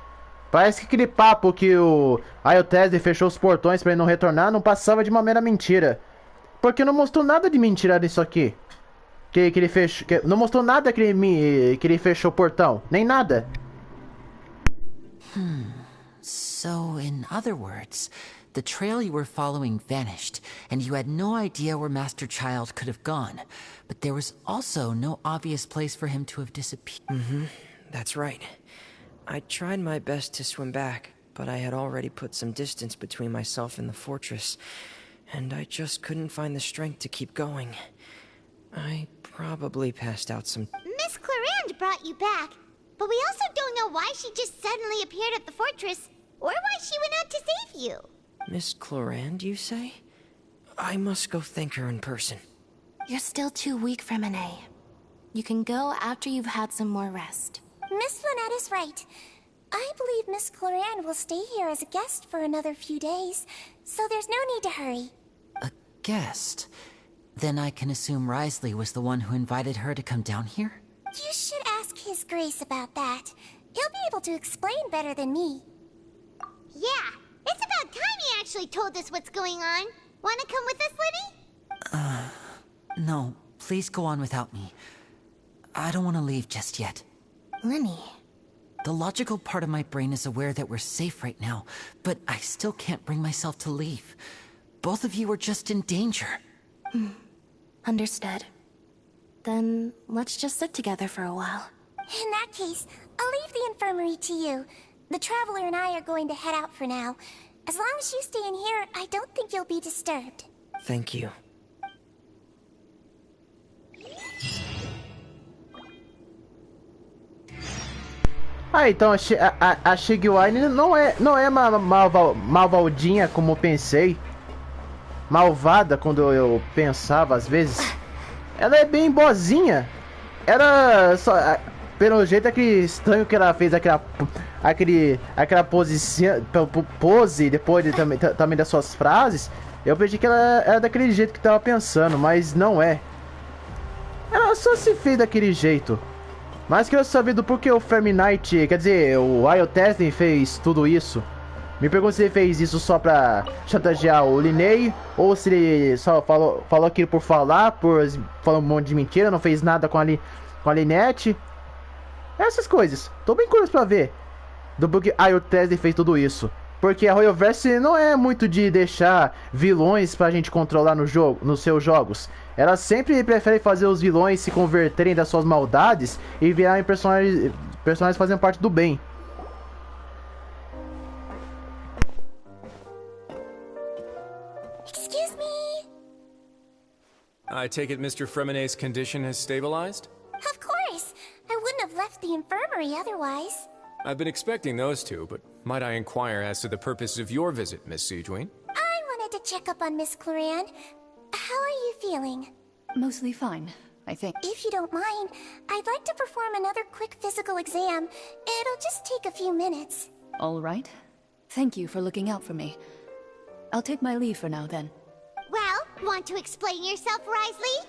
Parece que aquele papo que o Tesden fechou os portões pra ele não retornar não passava de uma mera mentira. Porque não mostrou nada de mentira nisso aqui. Que ele fechou, não mostrou nada que ele fechou o portão. Nem nada. So, in other words, the trail you were following vanished, and you had no idea where Master Child could have gone. But there was also no obvious place for him to have disappeared. That's right. I tried my best to swim back, but I had already put some distance between myself and the fortress, and I just couldn't find the strength to keep going. I probably passed out some... Miss Clarande brought you back, but we also don't know why she just suddenly appeared at the fortress, or why she went out to save you. Miss Clarande, you say? I must go thank her in person. You're still too weak, Fremine. You can go after you've had some more rest. Miss Lynette is right. I believe Miss Clarande will stay here as a guest for another few days, so there's no need to hurry. A guest? Then I can assume Risley was the one who invited her to come down here? You should ask His Grace about that. He'll be able to explain better than me. Yeah, it's about time he actually told us what's going on. Wanna come with us, Lenny? No, please go on without me. I don't want to leave just yet. Lenny. The logical part of my brain is aware that we're safe right now, but I still can't bring myself to leave. Both of you are just in danger. Understood. Then let's just sit together for a while. In that case, I'll leave the infirmary to you. The Traveler and I are going to head out for now. As long as you stay in here, I don't think you'll be disturbed. Thank you. Então a Shigwine não é malvadinha como eu pensei. Malvada quando eu pensava às vezes. Ela é bem boazinha. Era só pelo jeito aquele estranho que ela fez aquela pose depois também das suas frases. Eu pensei que ela era daquele jeito que tava pensando, mas não é. Ela só se fez daquele jeito. Mas quero saber do porquê o Frame Knight, quer dizer, o Tesden fez tudo isso. Me pergunto se ele fez isso só pra chantagear o Linnei, ou se ele só falou aquilo por falar, falou um monte de mentira, não fez nada com a Lynette. Essas coisas. Tô bem curioso pra ver do porquê o Tesden fez tudo isso. Porque a Royalverse não é muito de deixar vilões pra gente controlar nos seus jogos. Ela sempre prefere fazer os vilões se converterem das suas maldades e virarem personagens fazendo parte do bem. Excuse me. I take it Mr. Fremonet's condition has stabilized? Of course. I wouldn't have left the infirmary otherwise. I've been expecting those two, but might I inquire as to the purpose of your visit, Miss Siegewien? I wanted to check up on Miss Clarande. How are you feeling? Mostly fine, I think. If you don't mind, I'd like to perform another quick physical exam. It'll just take a few minutes. All right. Thank you for looking out for me. I'll take my leave for now, then. Well, want to explain yourself, Risley?